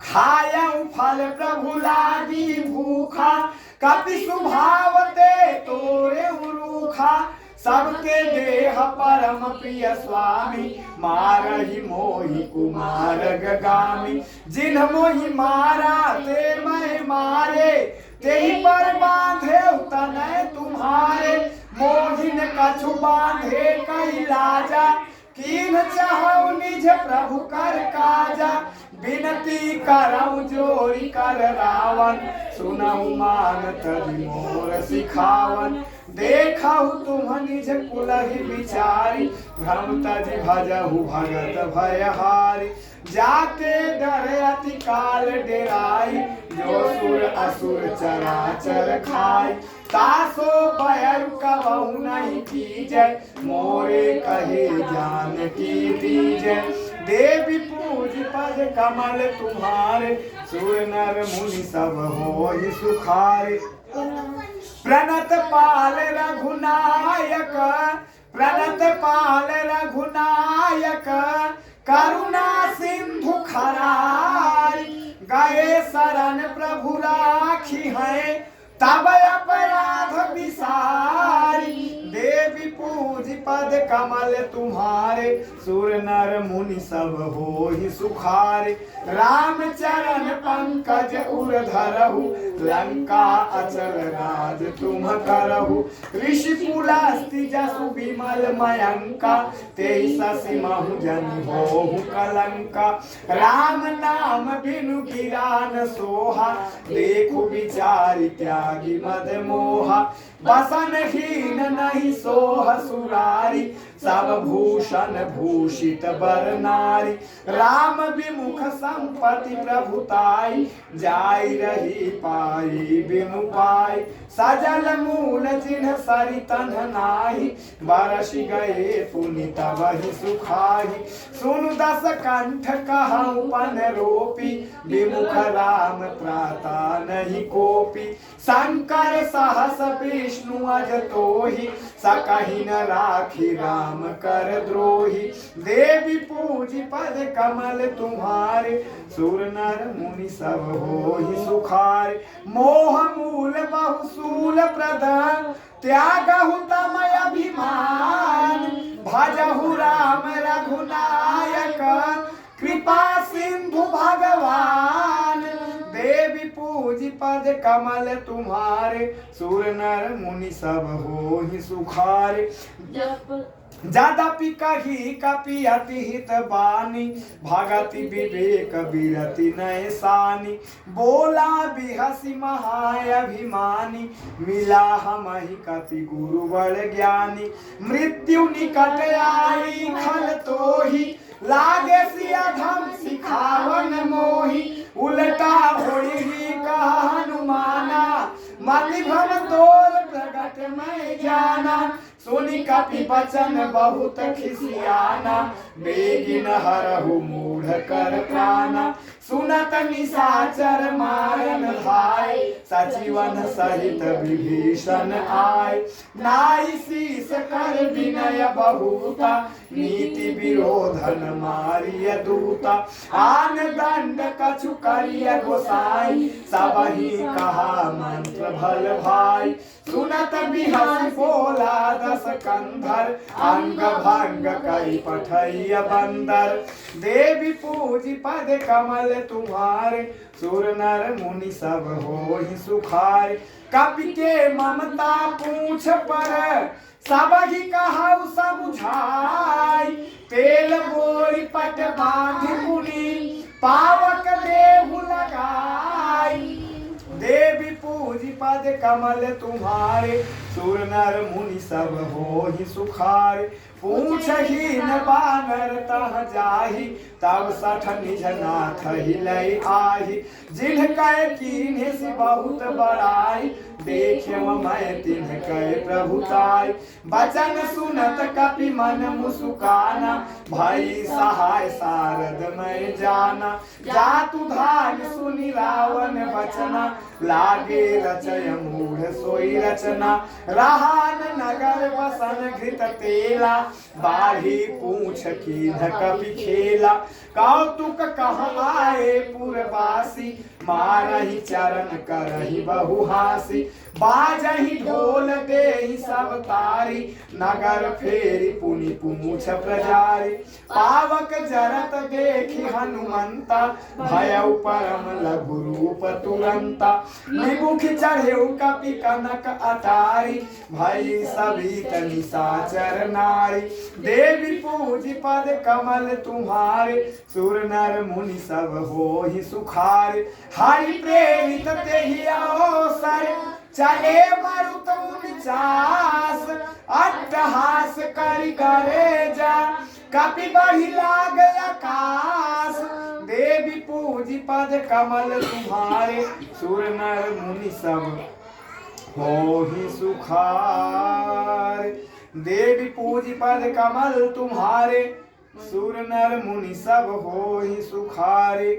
खायऊ फल प्रभु लागी भूखा, कपि स्वभाव ते तोरे रूखा। सबके देह परम प्रिय स्वामी, मारहि मोहि कुमार गामी। जिन्ह मोहि मारा ते मैं मारे, तेहि पर बांधे तनय तुम्हारे। मोहिन कछु बांधे कई लाजा, कीन चाहु निज प्रभु कर काजा। बिनती करऊ जोरी कर रावण, सुनऊ मान तरि मोर सिखावन। देखहु तुम निज कुलहि विचारी, भ्रम तजि भजहु भगत भयहारी। जाके डर अति काल डेराई, जो सुर असुर चराचर खाई। तासो भयरु कबहु नहीं कीजय, मोरे कहे जानकी दीजय। देवी पूज पद कमल तुम्हारे, सुर नर मुनि सब होहि सुखारे। प्रणत पाल रघुनायक, प्रणत पाल रघुनायक। करुणा सिंधु खरारी, गए शरण प्रभु राखी है, तब अपराध विसारी। देवी पूज पद कमल तुम्हारे, सुर नर मुनि सब होहि सुखारे। राम चरण पंकज उर धरहु, लंका अचल राज तुम करहु। ऋषि पुलस्ति जसु विमल मयंका, तेहि शशि महु जनि होहु कलंका। राम नाम बिनु गिरा न सोहा, देखु विचारि त्यागी मद मोहा। बसन हीन नहीं सोह सुरारी, सब भूषण भूषित बर नारी। राम विमुख संपत्ति प्रभुताई, जाई रही पाई बिनु पाई। सजल मूल जिन्ह सरितन नाही, बरस गए पुनि तबहि सुखाहि। सुनु दस कंठ कहऊँ पन रोपी, विमुख राम त्राता नहीं कोपी। शंकर सहस विष्णु अज तोहि, सकहि न राखी राम कर द्रोही। देवी पूज पद कमल तुम्हारे, सुर नर मुनि सब होहि सुखारे। मोह मूल बहु सूल प्रद, त्यागहु तम अभिमान। भजहु राम रघुनायक, कृपा सिंधु भगवान। देवी पूज पद कमल तुम्हारे, सुर नर मुनि सब होहि सुखारे। यद्यपि कही कपि अति हित बानी, भगति विवेक विरति नय सानी। बोला बिहसि महाअभिमानी, मिला हमहि कपि गुरु बड़ ज्ञानी। मृत्यु निकट आई खल तोहि, लागे सिया धम सिखावन मोहि। उलटा होई कहा हनुमाना, मति भ्रम तोर प्रगट मैं जाना। सुनि कपि बचन बहुत खिसियाना, बेगिन हरहु मूढ़ कर प्राणा। सुनत निशाचर मारन धाय, सचिवन सहित विभीषण आय। नाई शीस कर विनय बहुता, नीति विरोधन मारिय दूता। आन दंड कछु करिय गोसाई, सबहि कहा मंत्र भल भाई। सुनत बिहस बोला दस कंधर, अंग भंग कई पठैय बंदर। देवी पूज पद कमल तुम्हारे, सुर नर मुनि सब होहि सुखारे। कपि के ममता पूछ पर, सबहि कहु समुझाई। तेल बोरी पट बांध मुनि, पावक देहु लगाई। देवी पूज पद कमल तुम्हारे, सुर नर मुनि सब होहि सुखारे। पूछहि न बानर तह जाहि, तब सठ निज नाथ हिलै आहि। जिन्ह कह कीन्ह से बहुत बड़ाई, देखे मैं तिन्ह कह प्रभुताई। बचन सुनत कपि मन मुसुकाना, भई सहाय सारद मैं जाना। जातु धान सुनि रावण बचना, लागे रचय मूढ़ सोई रचना। रहान नगर बसन घृत तेला, बाढ़ी पूछ कीन्ह कपि खेला कौतुक कहाँ आए पुरवासी मारही चरण करही बहु हासी बाजही ढोल देहि सब तारी नगर फेरी पुनि पुमुछ प्रजारी पावक जरत देखी हनुमंता भयउ परम लघु रूप तुरंता निमुख चढ़ेउ कपि कनक अटारी भई सभी निशाचर नारी देवी पूज पद कमल तुम्हारे सुर नर मुनि सब होहि सुखारे हरि प्रेरित तेहि अवसर चले मरुत 49 अट्टहास करि करे जा कपि बढ़ी लाग आकाश देवी पूजी पद कमल तुम्हारे सुर नर मुनि सब होहि सुखार देवी पूजी पद कमल तुम्हारे सुर नर मुनि सब होहि सुखारे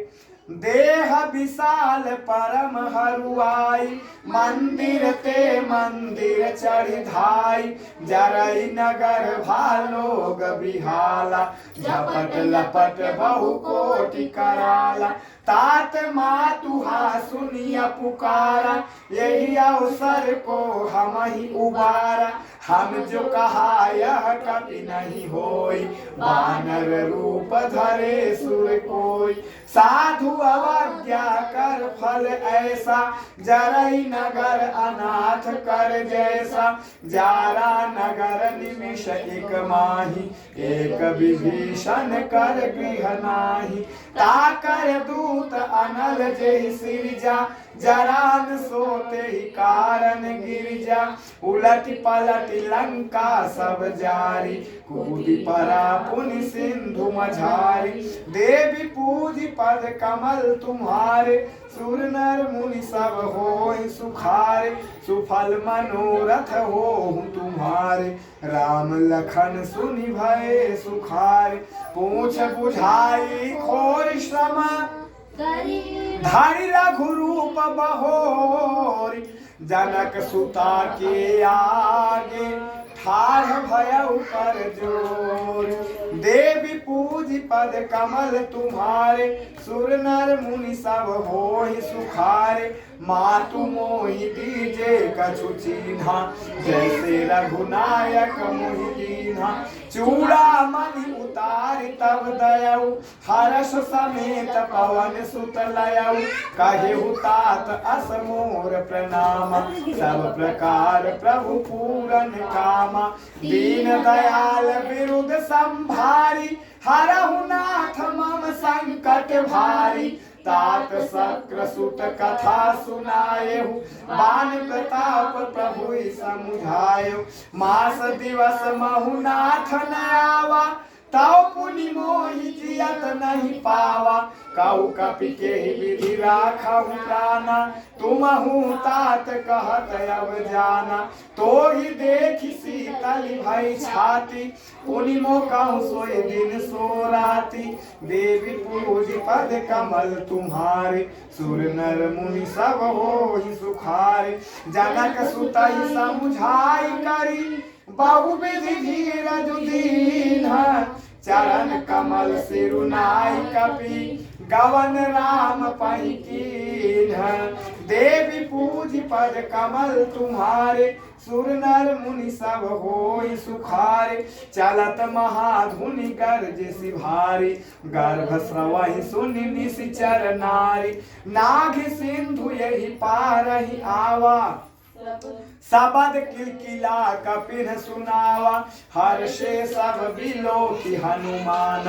देह विशाल परम हरुआई मंदिर ते मंदिर चढ़ी धाई जरई नगर भालोग बिहाला झपट लपट बहु कोटि कराला तात मातुहा सुनिया पुकारा यही अवसर को हम ही उबारा हम जो कहा यह कभी नहीं होई वानर रूप धरे सुर कोई साधु अवज्ञा कर फल ऐसा जरई नगर अनाथ कर जैसा जारा नगर निमिष एक माही एक विभीषण कर गृह नाही ताकर दूत अनल जय सिरजा जरान सोते ही कारण गिरजा उलट पलट लंका सब जारी कूदी परा पुनि सिंधु मझारी देवी पूजी पद कमल तुम्हारे सुर नर मुनि सब होय सुखारे सुफल मनोरथ हो तुम्हारे राम लखन सुनि भय सुखारे पूछ बुझाई खोर श्रम धारी रघुरूप बहोरी जनक सुता के आगे ठाढ़ भयउ कर जोर देवी पूजी पद कमल तुम्हारे सुर नर मुनि सब होहि सुखारे मातु मोहि दीजे कछु चीन्हा जैसे रघुनायक मोहि दीन्हा चूड़ा मणि उतारि तब दयउ हर्ष समेत पवन सुत लयउ कहेहु तात अस मोर प्रणाम सब प्रकार प्रभु पूरन कामा दीन दयाल विरुद्ध संभारी हरहु नाथ मम संकट भारी तात शक्र सुत कथा सुनाएहु बान प्रताप प्रभु समुझाएहु मास दिवस महु नाथ न आवा तौ पुनि मोहि जियत नहीं पावा कहु कपि के विधि राखहु प्राणा तुमहु तात कहत अब जाना तो ही देखी शीतल भई छाती पुनि मो कहु सोए दिन सो राती देवी पूजी पद कमल तुम्हारे सुर नर मुनि सब होहि सुखारे जनक सुतहि समुझाई करी बहु विधि धीरज दीन्हा चरण कमल सिरुनाई कपि गवन राम पहि कीन्हा देवी पूजी पद कमल तुम्हारे सुर नर मुनि सब होय सुखारे चलत महाधुनि गर्ज सिभारी गर्भ स्रवहि सुनि निशिचर नारी नाग सिंधु यही पारहि आवा सबद किलकिला कपिन सुनावा हर्षे सब बिलोकी हनुमान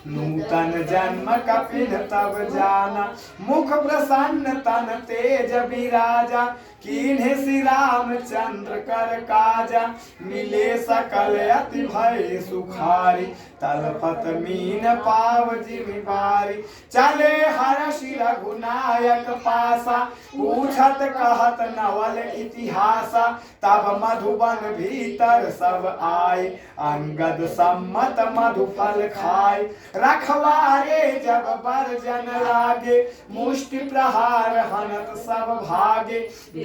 नूतन जन्म कपिन तब जाना मुख प्रसन्न तन तेज विराजा कीन्हे श्री रामचंद्र कर काजा मिले सकल अति भय सुखारी तलपत मीन पाव जिमिबारी चले हर्षि रघुनायक पासा पूछत कहत नवल इतिहासा तब मधुबन भीतर सब आए अंगद सम्मत मधुफल खाए रखवारे जब बरजन लागे मुष्टि प्रहार हनत सब भागे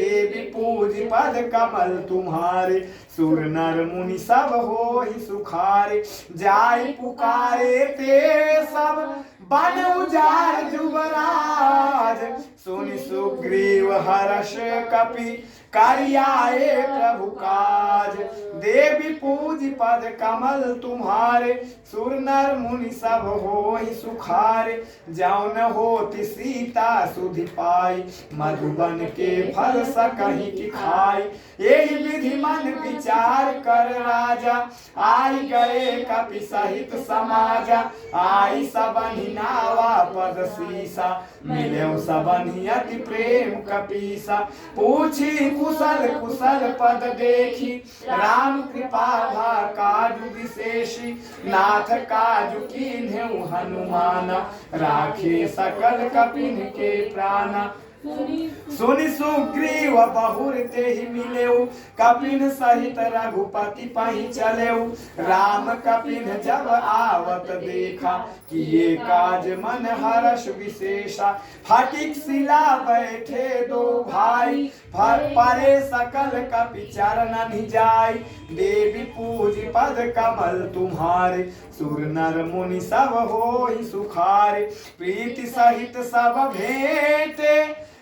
देवी पूज पद कमल तुम्हारे सुर नर मुनि सब हो ही सुखारे जाय पुकारे ते सब बन उजार जुबराज सुनि सुग्रीव हर्ष कपि करियाए प्रभु काज देवी पूज पद कमल तुम्हारे सुर नर मुनि सब होई सुखारे जाऊन होति सीता सुधि पाई मधुबन के फल सकहि की खाई यही विधि मन विचार कर राजा आई गए कपि सहित समाजा आई सबनि नावा पद सीसा मिले सबनि अति प्रेम कपीसा पूछी कुशल कुशल पद देखी राम कृपा भा काजु विशेषी नाथ काजु कीन्हेउ हनुमाना राखे सकल कपिन के प्राणा सुनि सुग्रीव बहुर ते ही मिलेऊ कपिन सहित रघुपति पहि चलेऊ राम कपिन जब आवत देखा किए काज मन हर्ष विशेषा फटिक शिला बैठे दो भाई परे सकल कपि चरण जाय देवी पूज पद कमल तुम्हारे सुर नर मुनि सब होई सुखारे प्रीति सहित सब भेंटे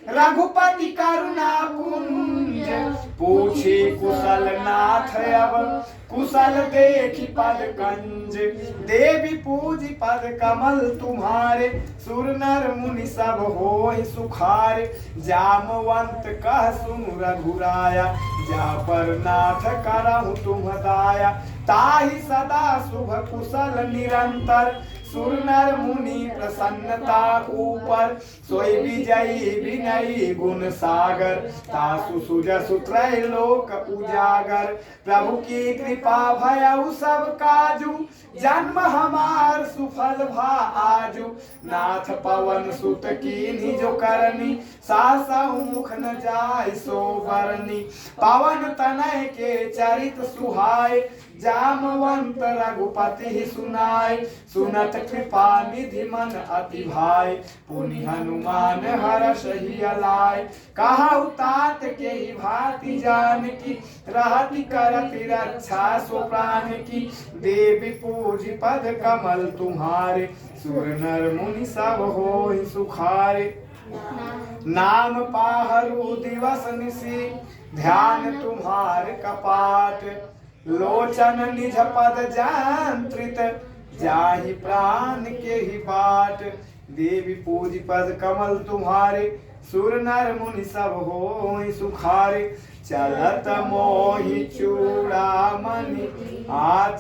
रघुपति करुणा पुंज पूछे कुशल नाथ अब कुशल देखी पद कंज देवी पूजी पद कमल तुम्हारे सुर नर मुनि सब होई सुखारे जामवंत कह सुनु रघुराया जा पर नाथ करहु तुम दाया ताहि सदा शुभ कुशल निरंतर सुर नर मुनि प्रसन्नता ऊपर सोई विजयी विनयी गुण सागर तासु सुजसु त्रैलोक उजागर प्रभु की कृपा भयउ सब काजू जन्म हमार सुफल भा आजू नाथ पवन सुत कीन्ही जो करनी सासहु मुख न जाय सो बरनी पवन तनय के चरित सुहाय जामवंत रघुपति ही सुनाय सुनत कृपा निधि मन अति भाई पुनि हनुमान हर्ष ही अलाय कहा तात के ही भांति जान की रहति करति रक्षा सो प्राण की देवी पूज पद कमल तुम्हारे सुर नर मुनि सब होई सुखारे नाम पाहरु दिवस निसी ध्यान तुम्हार कपाट लोचन निज पद जानत्रित जाहि प्राण के ही बाट देवी पूज पद कमल तुम्हारे सुर नर मुनि सब होई सुखारे चलत मोहि चूड़ामणि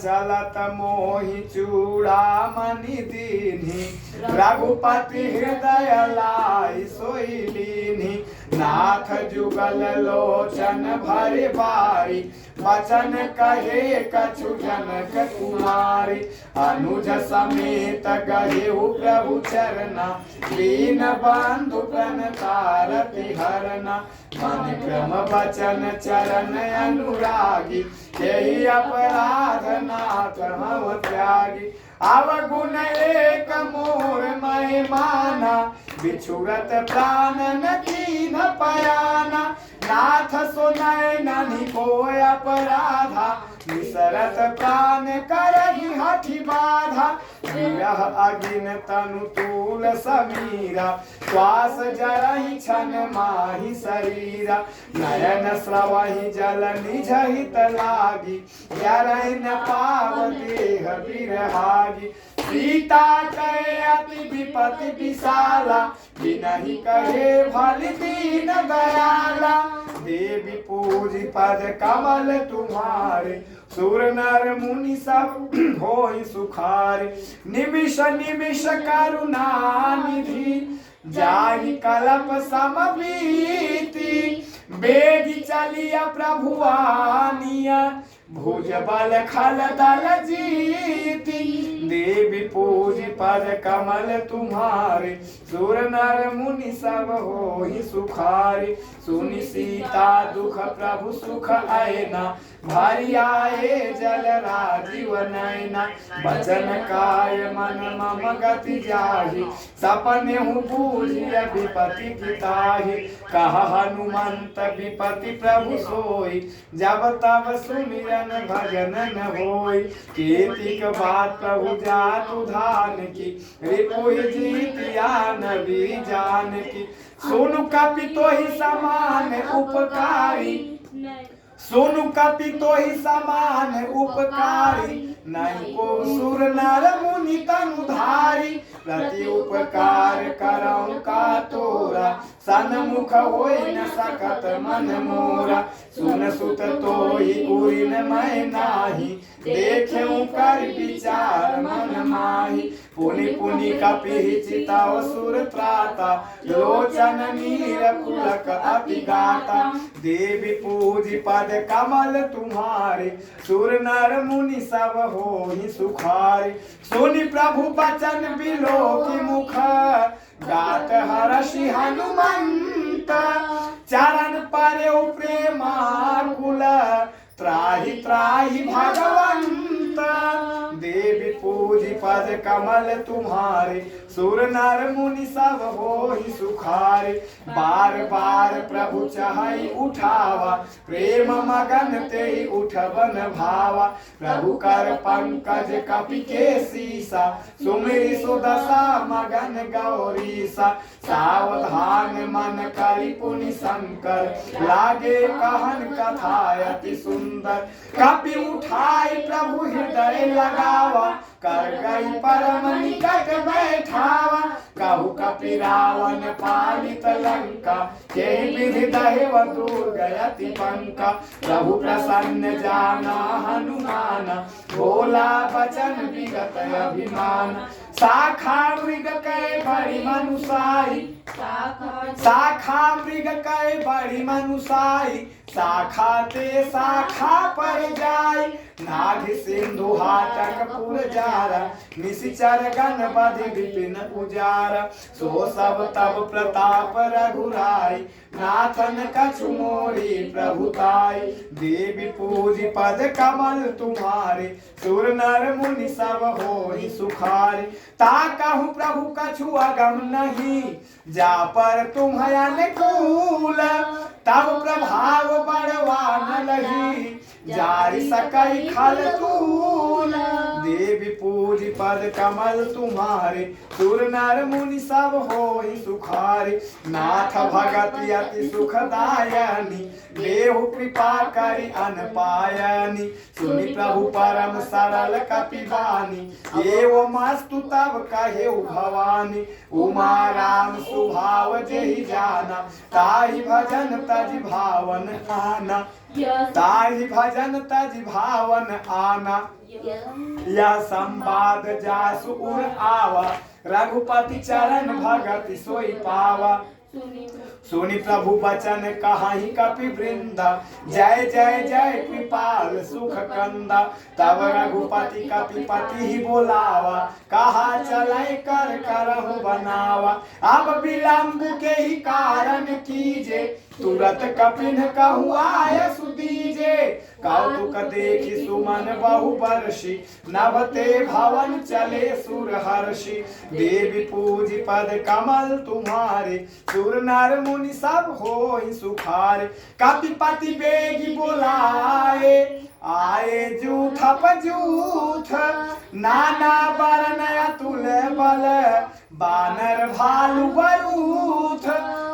चलत मोहि चूड़ामणि दीन्हि रघुपति हृदय लाई सोई लीन्हि नाथ जुगल लोचन भरे बारी वचन कहे कछु जनक कुमारी अनुज समेत गहेउ प्रभु चरना दीन बंधु प्रणतारति हरना मन क्रम वचन चरण अनुरागी यही अपराध नाथ हम त्यागी अवगुण एक मोर मैं माना बिछुरत प्राण न कीन पयाना नाथ सुनय ननि कोय अपराधा निसरत प्राण करहि हठि बाधा विरह अगिन तनु तूल समीरा श्वास जरहि छन माहि शरीरा नयन स्रवहि जल निझहित लागी जरहि न पाव देह बिरहागी सीता कहे अति विपति विशाला बिनहि कहे भलि दीन दयाला देवी पूज पद कमल तुम्हारे सुर नर मुनि सब होई सुखारे निमिष निमिष करुणा निधि जाहि कलप समबीति बेगी चलिया प्रभुआनिया भुज बल खल दल जीती देवी पूज पद कमल तुम्हारे सुर नर मुनि सब होई सुखारे सुनि सीता दुख प्रभु सुख आयना भरी आए जल राजीव नैना बचन काय मन मम गति जाहि सपने हूँ बूझिय विपति पिताहि कह हनुमंत विपति प्रभु सोई जब तब सुमिरन भजन न होई केतिक बात प्रभु जातु धान की रिपु जीतिया नबी जान की सोनु कपि तो ही समान उपकारी सोनु कपि तो ही समान उपकारी नहीं को सुर नर मुनि तनुधारी प्रति उपकार करऊं का तोरा सन्मुख होई न सकत मन मोरा सुन सुत तो ही उरिन मैं नाही देखें कर विचार मन माही पुनि पुनि कपि चिताव सुर त्राता लोचन नीर पुलक अति गाता देवी पूजी पद कमल तुम्हारे सुर नर मुनि सब होहि सुखारे सुनि प्रभु बचन बिलो की मुख गात हर्षि हनुमंत चरण पर्यो प्रेमाकुल त्राहि त्राहि भगवंत देवी पूजी पद कमल तुम्हारे सुर नर मुनि सब होहि सुखारे बार बार प्रभु चाहि उठावा प्रेम मगन ते उठवन भावा प्रभु कर पंकज कपि के सीसा सुमिरि सुदशा मगन गौरीसा सावधान मन करि पुनि शंकर लागे कहन कथा अति सुंदर कपि उठाई प्रभु हृदय लगावा कर गई परम निकट बैठावा कहु कपि रावण पालित लंका के विधि दहेव दूर गयति पंका प्रभु प्रसन्न जाना हनुमान भोला बचन विगत अभिमान शाखा मृग कै बड़ी मनुसाई शाखा मृग कै बड़ी मनुसाई शाखा ते शाखा पर जाय नाग सिंधु हाटक पुर जारा निशिचर गण बधि विपिन उजारा सो सब तब प्रताप रघुराई नाथन कछु मोरी प्रभुताई देवी पूजी पद कमल तुम्हारे सुर नर मुनि सब होहि सुखारे ता कहूँ प्रभु कछु अगम नहीं जा पर तुम अनुकूल तब प्रभाव बढ़वा न लगी जारी सकई खल तूल देवी पूजी पद कमल तुम्हारे सुर नर मुनि सब होहि सुखारे नाथ भगति अति सुखदायनी देहु कृपा करि अनपायनी सुनि प्रभु परम सरल कपिवानी एवं मस्तु तब कहे भवानी उमा राम सुभाव जेहि जाना ताहि भजन तज भावन आना ताहि भजन तज भावन आना यह संवाद जासु उर आवा रघुपति चरण भगति सोई पावा सुनि प्रभु बचन कहाही कपि वृंदा जय जय जय कृपाल सुख कंदा तब रघुपति कपिपति ही बोलावा कहा चलै कर करहु बनावा अब विलंब के ही कारण कीजे तुरत कपिन कहु आय सुदीजे कौतुक देखि सुमन बहु बरषि नभते भवन चले सुर हर्षि देवी पूजी पद कमल तुम्हारे सुर नर मुनि सब होहि सुखारे कपिपति बेगी बोलाए आए जूथ पजूथ नाना बरन अतुल बल बानर भालु बरूथ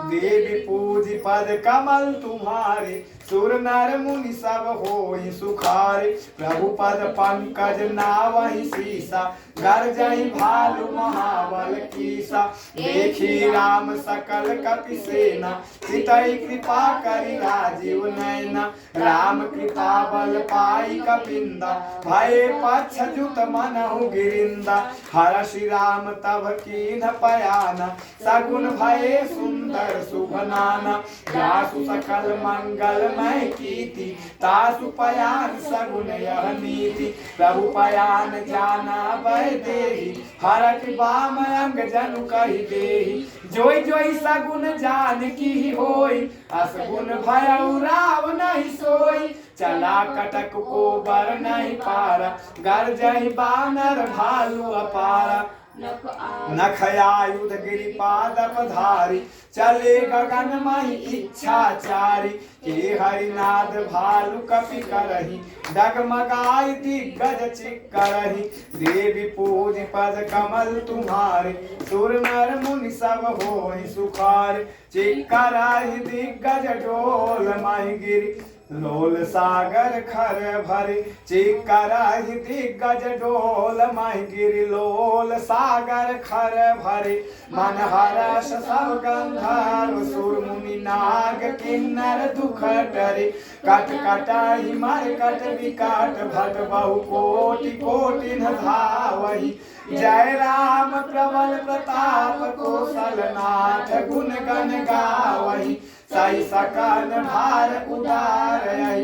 देवी पूजी पद कमल तुम्हारे सुर नर मुनि सब होहि सुखारे प्रभु पद पंकज नावहि सीसा गर्जहि भालु महाबल कीसा देखी राम सकल कपि सेना चितई कृपा करि राजीव नैना राम कृपा बल पाई कपिंदा भय पक्ष जुत मनहु गिरिंदा हर्षि राम तब कीन्ह पयाना सगुन भये सुंदर शुभ नाना जासु सकल मंगलमय कीति तासु पयान सगुन यह नीति प्रभु पयान जाना भय देहि हरख बाम अंग जनु कहि देहि जोई जोई सगुन जान की होई असगुन भयउ राव नहीं सोई चला कटक को बर नहीं पारा, गर्जहि बानर भालू अपारा। नखयायुध गिरिपाद पधारी, चले गगन मही इच्छाचारी। के हरिनाद भालु कपि करही, डगमगाई दिग्गज चिक्करही। देवी पूज पद कमल तुम्हारे, सुर नर मुनि सब होहि सुखारे। चिक्करही दिग्गज डोल महि गिरि, लोल सागर खर भरे। चिक्करहि दिग्गज डोल महि गिरि, लोल सागर खर भरे। मन हर्ष सब गंधर्व सुर मुनि नाग किन्नर दुख टरे। कट कटाहि मरकट विकट भट बहु कोटि कोटि न धावहि। जय राम प्रबल प्रताप कौशलनाथ, गुण गण गावहि। सही सकन भार उदार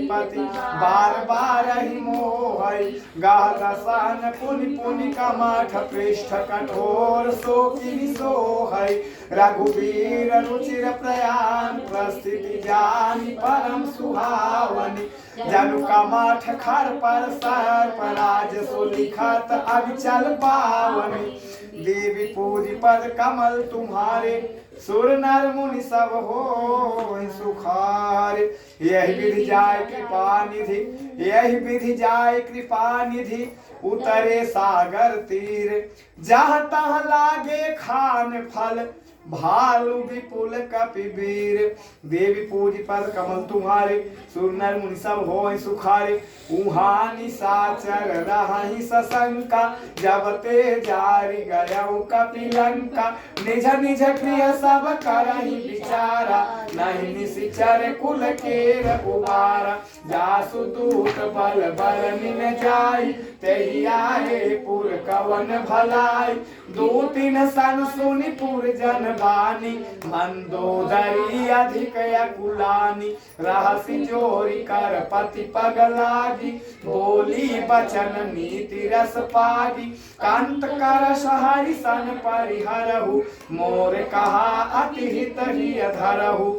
पति, बार बार ही मोहई। गादसन पुनि पुनि कमठ पृष्ठ, कठोर शोकिनी सोहई। रघुवीर रुचिर प्रयाण, प्रस्थिति जानि परम सुहावनी। जनु कमठ खर पर सर्प, राज सो लिखत अविचल पावनी। देवी पूजी पद कमल तुम्हारे, सुर नर मुनि सब होहि सुखारे। यही विधि जाय कृपा निधि, यही विधि जाय कृपा निधि। उतरे सागर तीर, जहाँ तहाँ लागे खान फल, भालु विपुल कपिवीर। देवी पूजी पद कमल तुम्हारे, सुर नर मुनि सब होहि सुखारे। उहाँ निशाचर रहहि सशंका, जब ते जारि गयउ कपिलंका। निज निज गृह सब करहि विचारा, नहीं निशिचर कुल केर उबारा। जासु दूत बल बरनि न जाई, तेहि आए पुर कवन भलाई। दो तीन सन सुनि पुर जन बानी, मंदोदरी अधिक अकुलानी। रहसी जोरी कर पति पग लागी, बोली बचन नीति रस पागी। कंत कर सहरि सन परिहरहु, मोर कहा अति हित ही धरहु।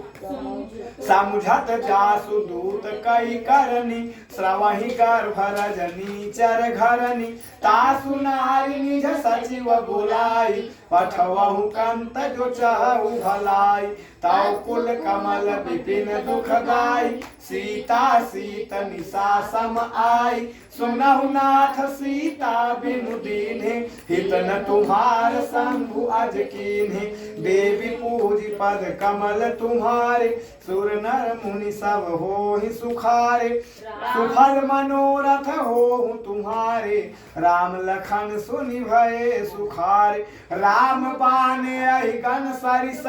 समुझत जासु दूत कई करनी, श्रवहि गर्भ रजनी चर घरनी। तासु नारी निज सचिव बुलाई, पठवहु कंत जो चाहु भलाई। तव कुल कमल विपिन दुखदाई, सीता सीत निशा सम आई। सुनहु नाथ सीता बिनु दीन्हे, हित न तुम्हार शंभु अज कीन्हे। देवी पूजी पद कमल तुम्हारे, सुर नर मुनि सब होहि सुखारे। सुफल मनोरथ होहु तुम्हारे, राम लखन सुनि भये सुखारे। राम बाण अहिगन सरिस,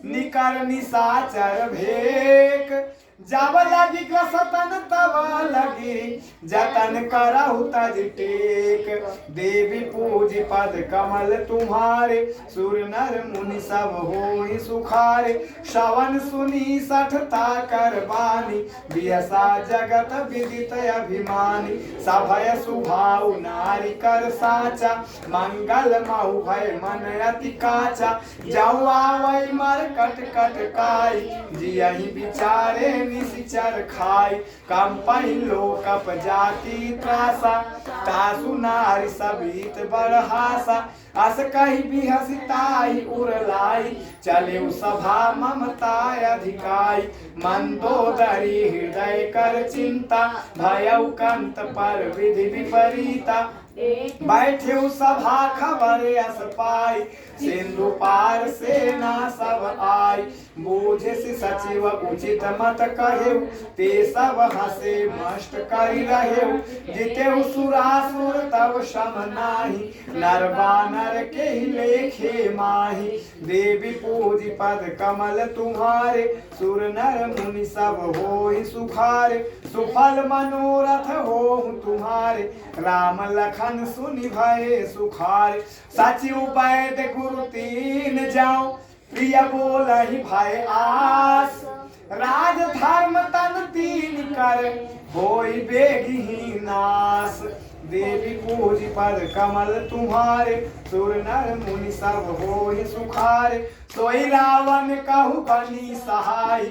निकर निशाचर भेक। जब लगी कसतन तब लगी, जतन करहु तज टेक। देवी पूजी पद कमल तुम्हारे, सुर नर मुनि सब होहि सुखारे। श्रवण सुनी सठता कर बानी, बिहसा जगत विदित अभिमानी। सभय सुभाउ नारी कर साचा, मंगल महु भय मन अति काचा। जौ आवै मर कट कट काई, जियहि विचारे निशिचर खाई। कंपहि लोकप जाति त्रासा, तासु नारी सबीत बरहासा। अस कहि बिहसिताई उरलाई, चलेउ सभा ममता अधिकाई। मंदोदरी हृदय कर चिंता, भयउ कंत पर विधि विपरीता। बैठे सभा खबर अस पाई, सिंधु पार सेना सब आई। बूझे सचिव उचित मत कहेउ, ते सब हसे मस्त करि रहेउ। जितेउ सुरासुर तब श्रम नाही, नर बानर के लेखे माही। देवी पूजी पद कमल तुम्हारे, सुर नर मुनि सब होहि सुखारे। सुफल मनोरथ होहु तुम्हारे, राम लखन सुनि भये सुखारे। सचिव वैद्य गुरु तीन जाओ, प्रिय बोलहि भय आस। राज धर्म तन तीन कर, होई बेगी नाश। देवी पूज पद कमल तुम्हारे सुर नर मुनि सब होहि सुखारे सोई रावण कहु बनी सहाय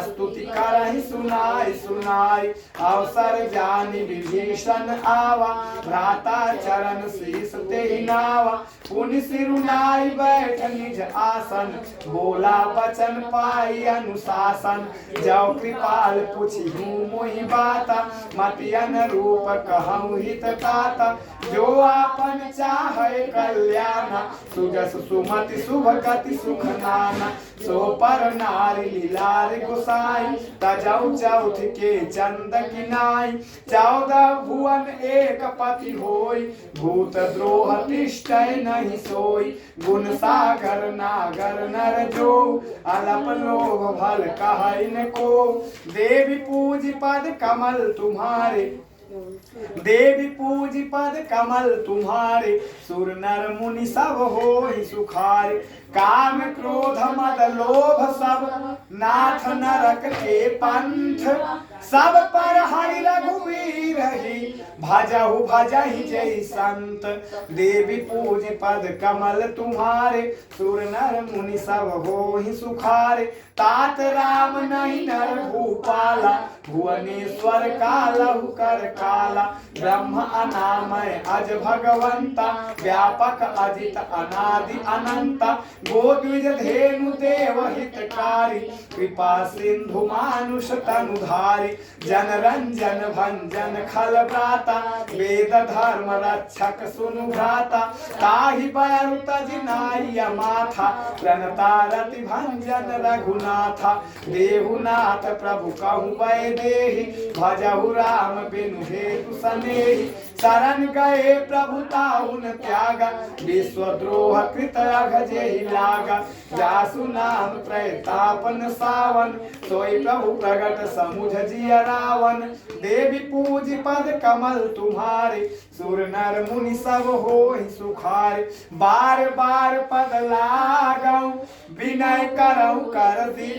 स्तुति करहि सुनाई सुनाई अवसर जानि विभीषण आवा भ्राता चरण शीस तेहि नावा पुनि सिरुनाई बैठ निज आसन बोला बचन पाई अनुशासन जौ कृपाल पुछिहु मोहि बाता मति अनुरूप कहूँ हित काता जो आपन चाहे कल्याण सुजस सुमति शुभ गति सुख नाना सो पर नारी लीलार गोसाई तजौ चौथ के चंद किनाई 14 भुवन एक पति होई भूत द्रोह तिष्ठै नहीं सोई गुण सागर नागर नर जो अलप लोभ भल कहै न को देवी पूज पद कमल तुम्हारे देवी पूज पद कमल तुम्हारे सुर नर मुनि सब होहि सुखारे काम क्रोध मद लोभ सब नाथ नरक के पंथ सब पर हरि रघुवीर ही भजहु भजहि जय संत देवी पूज पद कमल तुम्हारे सुर नर मुनि सब होहि सुखारे तात राम नहीं नर भूपाला भुवनेश्वर कालहु कर काला ब्रह्म अनामय अज भगवंता व्यापक अजित अनादि अनंता गोद्विज धेनु देव हितकारी कृपा सिंधु मानुष तनुधारी जन रंजन भंजन खल भ्राता वेद धर्म रक्षक सुनु भ्राता ताहि बैरु तजिनाय माथा प्रणतारति भंजन रघुनाथा देहुनाथ प्रभु कहु वैदेहि भजहु राम बिनु हेतु सनेहि शरण गए प्रभु ताहुन त्यागा विश्वद्रोह कृत अघजेहि लागा जासु नाम प्रतापन सावन सोई प्रभु प्रगट समुझ जिय रावण देवी पूज पद कमल तुम्हारे सुर नर मुनि सब होहि सुखारे बार बार पद लागौ विनय करौ कर दी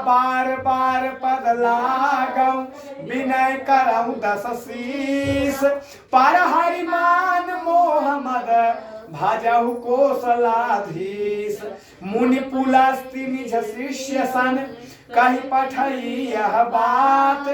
बार बार पद लागौ विनय करौ दस शीस पर हरि मान मोह मद भजहु कोसलाधीश मुनि पुलस्ति निज शिष्य सन कहि पठई यह बात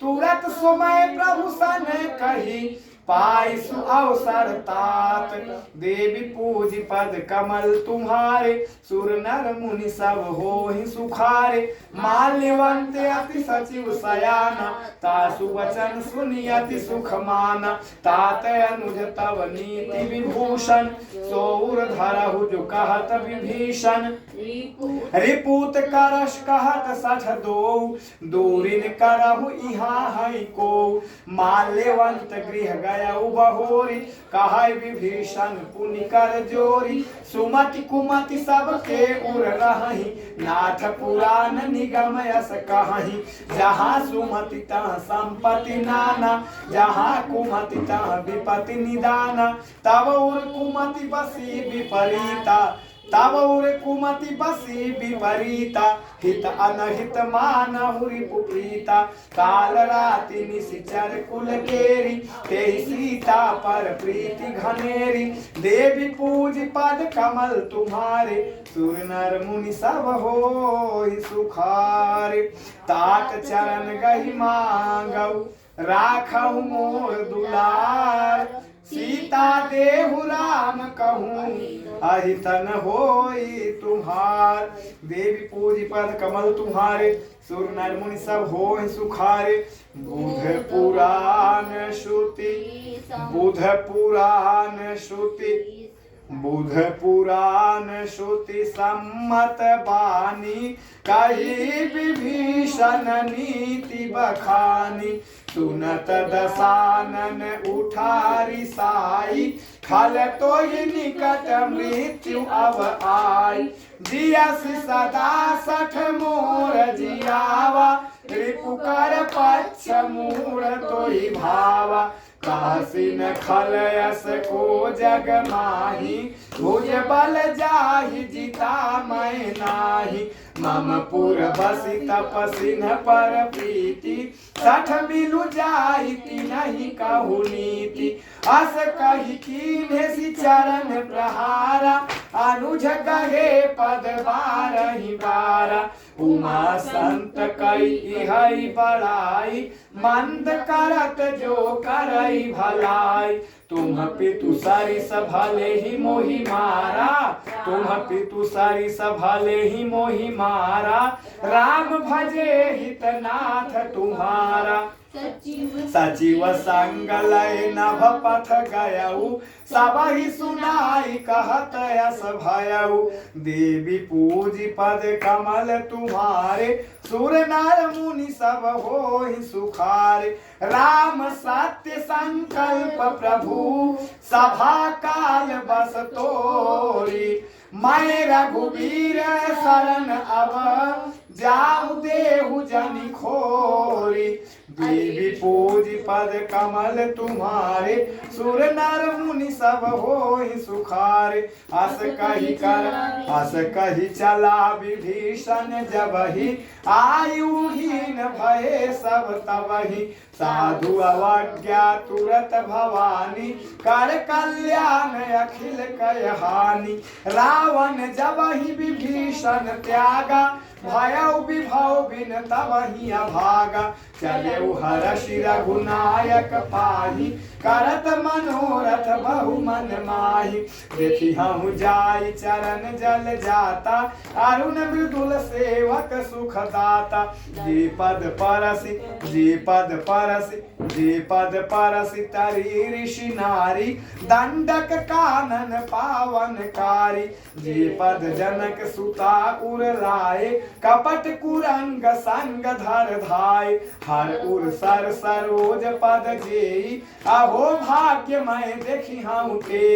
तुरत समय प्रभु सन कही पाई सु अवसर तात देवी पूज पद कमल तुम्हारे सुर नर मुनि सब होहि सुखारे माल्यवंत अति सचिव सयाना तासु वचन सुनि अति सुख माना तात अनुज तव नीति विभूषण सौर धरहु जो कहत विभीषण रिपुत करश कहत सठ दो दूरिन करहु इहा है को माल्यवंत गृह गया बहोरी कहै विभीषण पुनि कर जोरी सुमति कुमति सब के उर रहि नाथ पुराण निगम यस कहहि जहाँ सुमति तहाँ संपत्ति नाना जहाँ कुमति तहाँ विपत्ति निदाना तब उर कुमति बसी विपरीता तब उर कुमति बसी विपरीता हित अनहित मानहु रिपुप्रीता काल राति निशिचर कुल केरी तेहि सीता पर प्रीति घनेरी देवी पूज पद कमल तुम्हारे सुर नर मुनि सब होहि सुखारे तात चरण गहि मांगौ राखहु मोर दुलार सीता देहु राम कहूँ अहितन होई तुम्हार देवी पूज पद कमल तुम्हारे सुर नर मुनि सब होहि सुखारे बुध पुराण श्रुति बुध पुराण श्रुति बुध पुराण श्रुति सम्मत बानी कही विभीषण नीति बखानी सुनत दसानन उठारी साई खल तो ही निकट मृत्यु अब आई जियस सदा सठ मोर जियावा रिपुकर पक्ष मूर तो ही भावा कासिन खलयस को जग माही भुज बल जाहि जिता मैं नाही मम पुर बसी तपसिन पर प्रीति सठ मिलु जाहि तिन नहीं कहू नीति अस कही कीन्हे सी चरण प्रहारा अनुज कहे पद बारहि बारा उमा संत कई हई बड़ाई मंद करत जो करई भलाई तुम पितु सारी भले ही मोहि मारा तुम पितु सारी भले ही मोहि मारा राम भजे हितनाथ तुम्हारा सचिव संग लय नभ पथ गयऊ सब ही सुनाई कहत यस भयऊ देवी पूजी पद कमल तुम्हारे सुर नर मुनि सब होहि सुखारे राम सत्य संकल्प प्रभु सभा काल बस तोरी मैं रघुवीर शरण अब जाऊ देहु जनि खोरी देवी पूजी पद कमल तुम्हारे सुर नर मुनि सब होहि सुखारे अस कही चला विभीषण जबहि आयुहीन भये सब तबहि साधु अवज्ञा तुरत भवानी कर कल्याण अखिल कय हानि रावण जबहि विभीषण त्यागा भयउ विभव बिन तबहि अभागा चले हर्षि रघुनायक पाहि करत मनोरथ बहु मन माहि देखी हूँ जाई चरण जल जाता अरुण मृदुल सेवक सुख दाता जी पद परसि तरी ऋषि नारी दंडक कानन पावन कारी जी पद जनक सुता उर लाए कपट कुरंग संग धर धाय हर उर सर सरोज पद जेई अहो भाग्य मैं देखी हूँ ते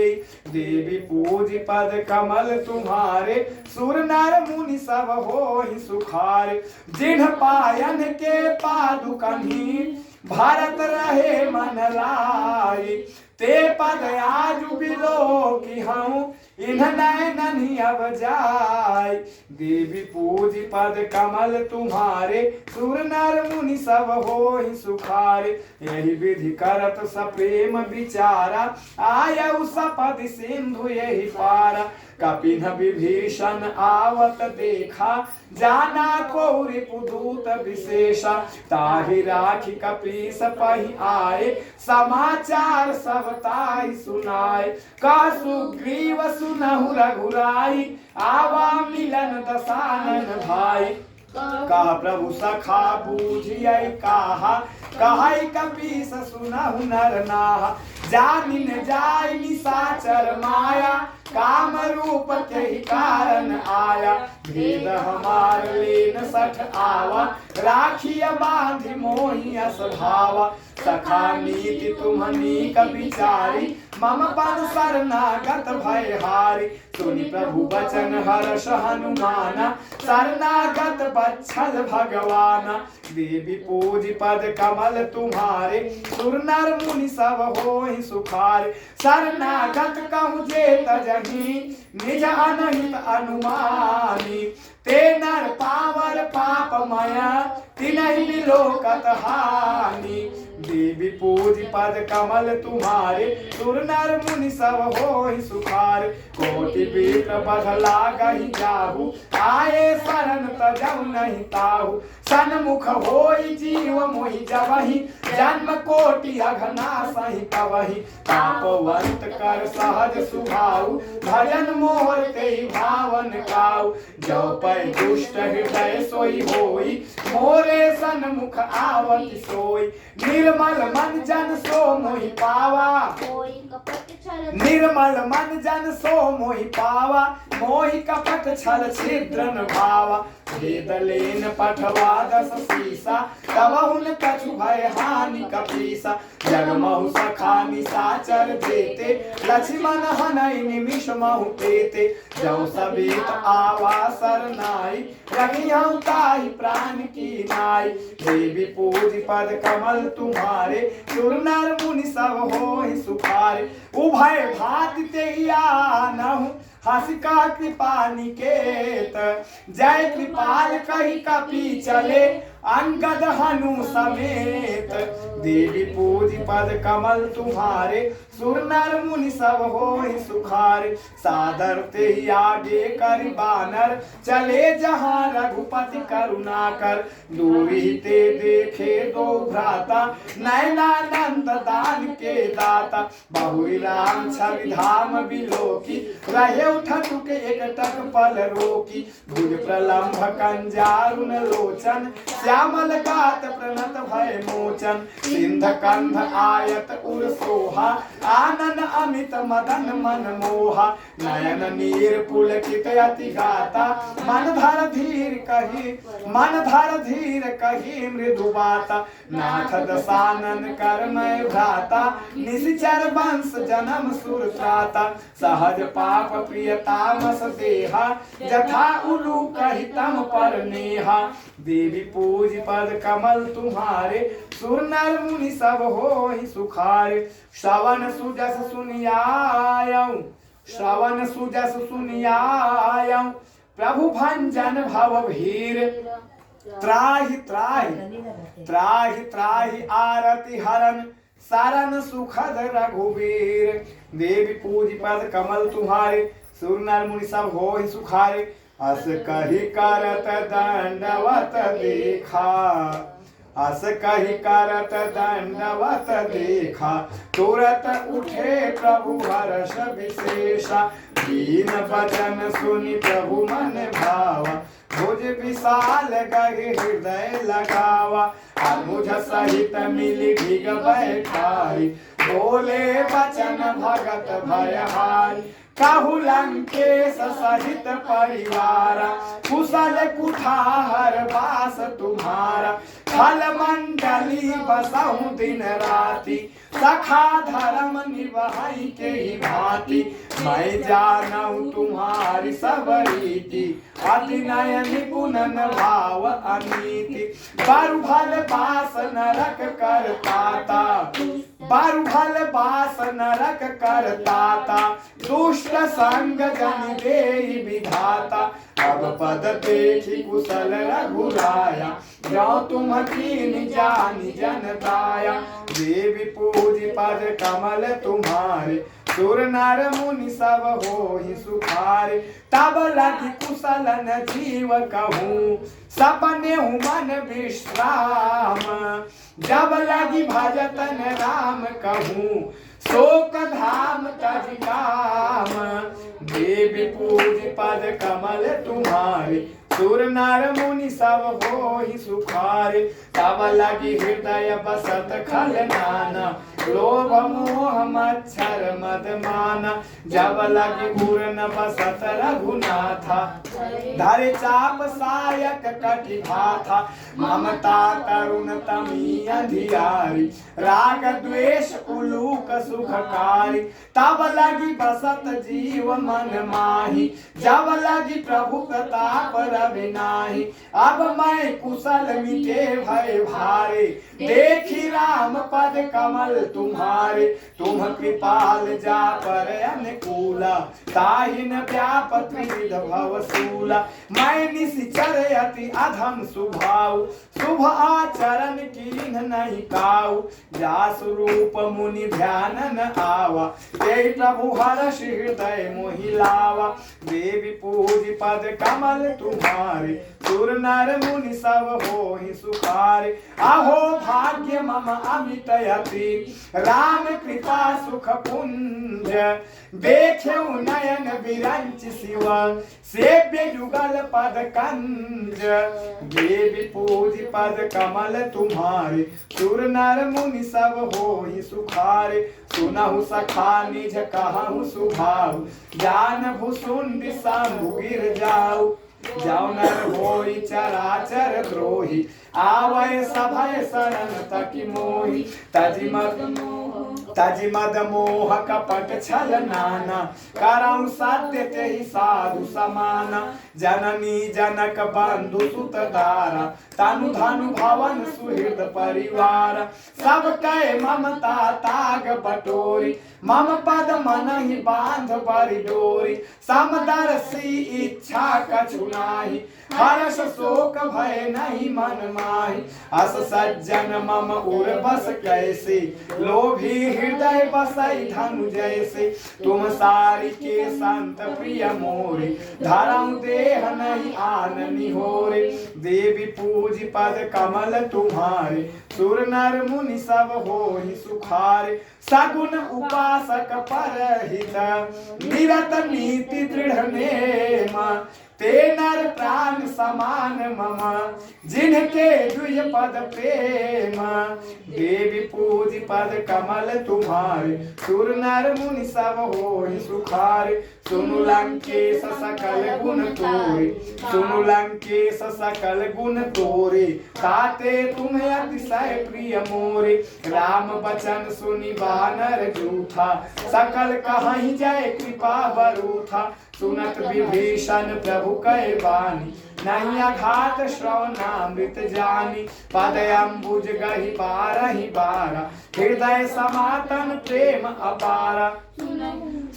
देवी पूजी पद कमल तुम्हारे सुर नर मुनि सब होहि सुखारे जिन्ह पायन के पादुकन्हि भारत रहे मन लाई ते पद आज बिलो की हूँ इन्ह नैननि अब जाय देवी पूजी पद कमल तुम्हारे सुर नर मुनि सब होहि सुखारे यही विधि करत सप्रेम विचारा आयउ सपदि सिंधु यही पारा कपिन विभीषण आवत देखा जाना कौरि पुदूत विशेषा ताहि राखी कपीस पहि आए समाचार सब ताहि सुनाए का सुग्रीव सुनहु रघुराई आवा मिलन दसानन भाई कहा प्रभु सखा बूझियै कहा कपीस सुनहु नर नाहा जामिन जाय निशाचर माया काम रूप के ही कारण आया भेद हमार लेन सठ आवा राखिया बांधि मोहि असभावा सखा नीति तुम्हनी विचारी मम पद शरणागत भय हारी सुनि प्रभु बचन हर्ष हनुमाना शरणागत बच्छल भगवाना देवी पूजी पद कमल तुम्हारे सुर नर मुनि सब होहि सुखारे शरणागत कहु जे तजहि निज अनहित अनुमानी ते नर पावर पाप माया तिनहि बिलोकत हानि देवी पूजी पद कमल तुम्हारे सुर नर मुनि सब होहि सुखारे कोटि विप्र बध लागहि जाहु आए शरण तजहु नहीं ताहु सन्मुख होई जीव मोहि जबहि जन्म कोटि अघना सहि पवहि तापवंत कर सहज सुभाउ भजन मोर तेहि भावन काउ जो पै दुष्ट हृदय सोई होई मोरे सन्मुख आवति सोई निर्मल मन जन सो मोहि पावा निर्मल मन जन सो मोहि पावा मोहि कपट छल छिद्रन भावा भेद लेन पठवा दस सीसा तबहुन कछु भय हानि कपीसा जगमहु सखा निशाचर जेते लक्ष्मण हनई निमिष महु तेते जौ सቤत आवा सरनाई रखियौ ताहि प्राण की नाई देवी पूजी पद कमल तुम्हारे सुर नर मुनि सब होहि सुखारे उभय भाति तेहिया नहु हसिका कृपा निकेत जय कृपाल कही कपी चले अंगद हनु समेत। देवी पूज पद कमल तुम्हारे, सुर नर मुनि सब होहि सुखारे। सादर ते ही आगे कर बानर, चले जहाँ रघुपति करुणा कर। दूरी ते देखे दो भ्राता, नयनानंद दान के दाता। बहुरी राम छवि धाम बिलोकी, रहे उठक के एकटक पल रोकी। भुज प्रलम्भ कंजारुन लोचन, श्यामल गात प्रणत भय मोचन। सिंध कंध आयत उर सोहा, आनन अमित मदन मन मोहा। नयन नीर पुलकित अति गाता, मन धर धीर कही मृदु बाता। नाथ दसानन कर मैं भ्राता, निशिचर वंश जन्म सुर त्राता। सहज पाप प्रियतामस देहा, जथा उलू कही तम पर नेहा। देवी पूज पद कमल तुम्हारे, सुर नर मुनि सब होहि सुखारे। श्रवण सुजस सुनियायऊ, श्रवण सुजस सुनियायऊ। प्रभु भंजन भव भीर, त्राहि त्राहि त्राहि त्राहि आरति हरन। शरण सुखद रघुवीर। देवी पूज पद कमल तुम्हारे, सुर नर मुनि सब होहि सुखारे। अस कहि करत दंडवत देखा, अस कहि करत दंडवत देखा। तुरत उठे प्रभु हर्ष विशेषा, दीन वचन सुनि प्रभु मन भावा। भुज विशाल गहि हृदय लगावा, अनुज सहित मिलि भीग बैठाई। बोले वचन भगत भयहारी, कहु लंकेश सहित परिवारा। कुशल कुठार वास तुम्हारा, फल मंडली बसहु दिन राति। सखा धर्म निभाई के ही भांति, मैं जानऊ तुम्हारी सब रीति। अति नय निपुणन भाव अनीति, बरु भल बास नरक करताता। बरु भल बास नरक करताता, दुष्ट संग जन देहि विधाता। अब पद देखी कुशल रघुराया, जो तुम कीन जानि जन दाया। देवी पूज पद कमल तुम्हारे, सुर नर मुनि सब होहि सुखारे। तब लगी कुशलन जीव कहूँ, सपने मन विश्राम। जब लगी भजतन राम कहूँ, शोक धाम तज काम। देवी पूज पद कमल तुम्हारे, सुर नर मुनि सब होहि सुखारे। तब लगी हृदय बसत खल नाना, लोभ मोह मच्छर मद माना। जब लगी उर न बसत रघुनाथा, धरे चाप सायक कटि भाथा। ममता तरुण तमी अंधियारी, राग द्वेष उलूक सुखकारी। तब लगी बसत जीव मन माही, जब लगी प्रभु प्रताप रविनाही। अब मैं कुशल मिटे भय भारे, देखी राम पद कमल तुम्हारे। तुम कृपाल जा पर अनुकूला, ताहिन व्यापत त्रिविध भवसूला। मैं निशिचर अति अधम सुभाव, शुभ आचरण कीन्ह नहीं काऊ। जासु रूप मुनि ध्यान न आवा, ते प्रभु हर्ष हृदय मोहि लावा। देवी पूज पद कमल तुम्हारे, सुर नर मुनि सब होहि सुखारे। अहो भाग्य मम अमित अति, राम कृपा सुख पुंज। देखेउ नयन विरंच शिव, सेव्य युगल पद कंज। देवी पूज पद कमल तुम्हारे, सुर नर मुनि सब होहि सुखारे। सुनहु सखा निज कहु सुभाव, जान भुसुंड शंभु गिर जाऊ। जाऊ नर होई चराचर द्रोही, आवै सभय शरण तकि मोहि। तजि मत तज मद मोह कपट छल नाना करऊ सत्य ते ही साधु समाना जननी जनक बंधु सुत दारा तनु धनु भवन सुहृद परिवार सब कह ममता ताग बटोरी मम पद मन ही बांध बरि डोरी समदर्शी इच्छा कछु नाही हर्ष शोक भय नहीं मन माही अस सज्जन मम उर बस कैसे लोभी हृदय बसई धनु जैसे तुम सारी के संत प्रिय मोरे धरम देह नहीं आननी होरे देवी पूज पद कमल तुम्हारे सुर नर मुनि सब होहि सुखारे सगुन उपासक परहित निरत नीति दृढ़ नेम ते नर प्राण समान मम जिनके दुय पद प्रेम देवी पूज पद कमल तुम्हारे सुर नर मुनि सब होहि सुखारे सुनु लंकेश सकल गुण तोरे सुनु लंकेश सकल गुण तोरे ताते तुम्हें अतिशय प्रिय मोरे राम बचन सुनि बानर जूठा सकल कहीं जय कृपा बरूथा सुनत विभीषण प्रभु कहे बानी नहीं अघात श्रवणामृत जानी पद अम्बुज गहि पारहि बारा हृदय समातन प्रेम अपारा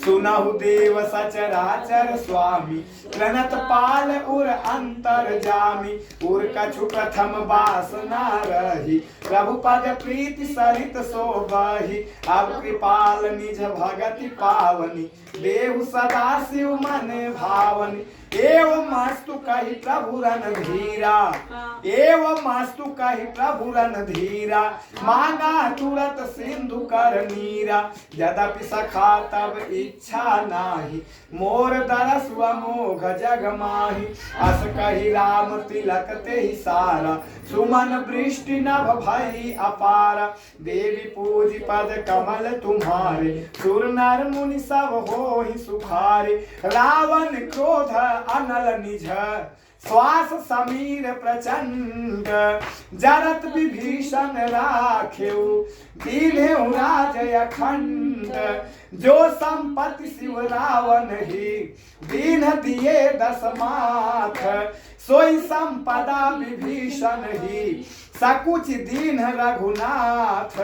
सुनहु देव सचराचर स्वामी प्रणत पाल उर अंतर जामी उर कछु प्रथम वासना रही प्रभु पद प्रीति सरित शोभहि अब कृपाल निज भगति पावनी देव सदा शिव मन भावनी एवं मस्तु कहि प्रभु रन धीरा एवं मस्तु कहि प्रभु रन धीरा मांगा तुरत सिंधु कर नीरा यद्यपि सखा तब इच्छा नाही मोर दरस व मोघ जग माही अस कहि राम तिलक ते ही सारा सुमन वृष्टि नभ भई अपारा देवी पूज पद कमल तुम्हारे सुर नर मुनि सब होहि सुखारे रावण क्रोध अनल निज श्वास समीर प्रचंड जरत विभीषण राखेउ दीन्हेउ राजय अखंड जो संपत्ति शिव रावण ही दीन दिए दस माथ सोई संपदा विभीषण ही सकुच दीन रघुनाथ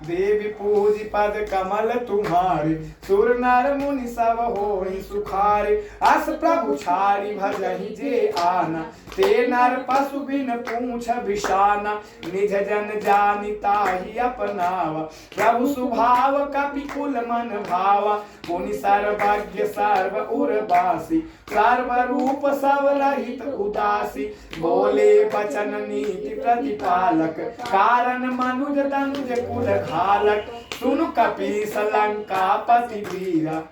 देवी पूज पद कमल तुम्हारे सुर नर मुनि सब होहि सुखारे अस प्रभु छाड़ी भजहि जे आना ते नर पशु बिन पूछ बिशाना निज जन जानिता ही अपनावा प्रभु सुभाव कपिकुल मन भावा मुनि सर्वज्ञ सर्व उर्वासी सर्व रूप सब रहित उदासी बोले बचन नीति प्रतिपालक कारण मनुज तनुज कुल घालक सुनु कपीस लंकापति वीरा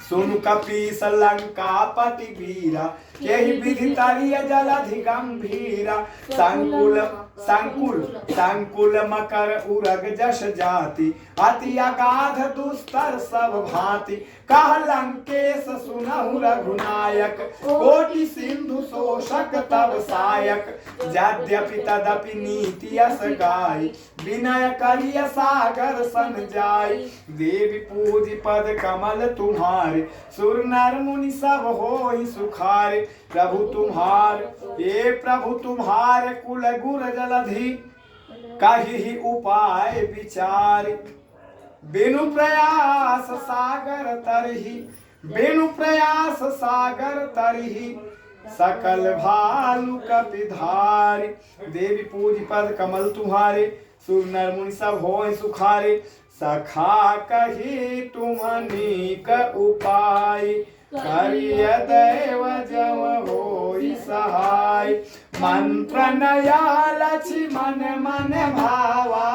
सुनु कपीस लंकापति वीरा यही विधि तरिय जलधि गंभीरा संकुल संकुल संकुल मकर उरग जश जाति अति अगाध दुस्तर सब भांति कह लंकेश सुनहु रघुनायक कोटि सिंधु शोषक तब सायक यद्यपि तदपि नीति यस गाई विनय करिय सागर सन जाई देवी पूज पद कमल तुम्हारे सुर नर मुनि सब होहि सुखारे प्रभु तुम्हार कुल गुर जलधि कहि उपाय विचार बिनु प्रयास सागर तरहि बिनु प्रयास सागर तरहि सकल भालु कपिधारी देवी पूज पद कमल तुम्हारे सुर नर मुनि सब होय सुखारे सखा कही तुम अनेक उपाय करिय दैव जव होई सहाय मंत्र नया लक्ष्मण मन भावा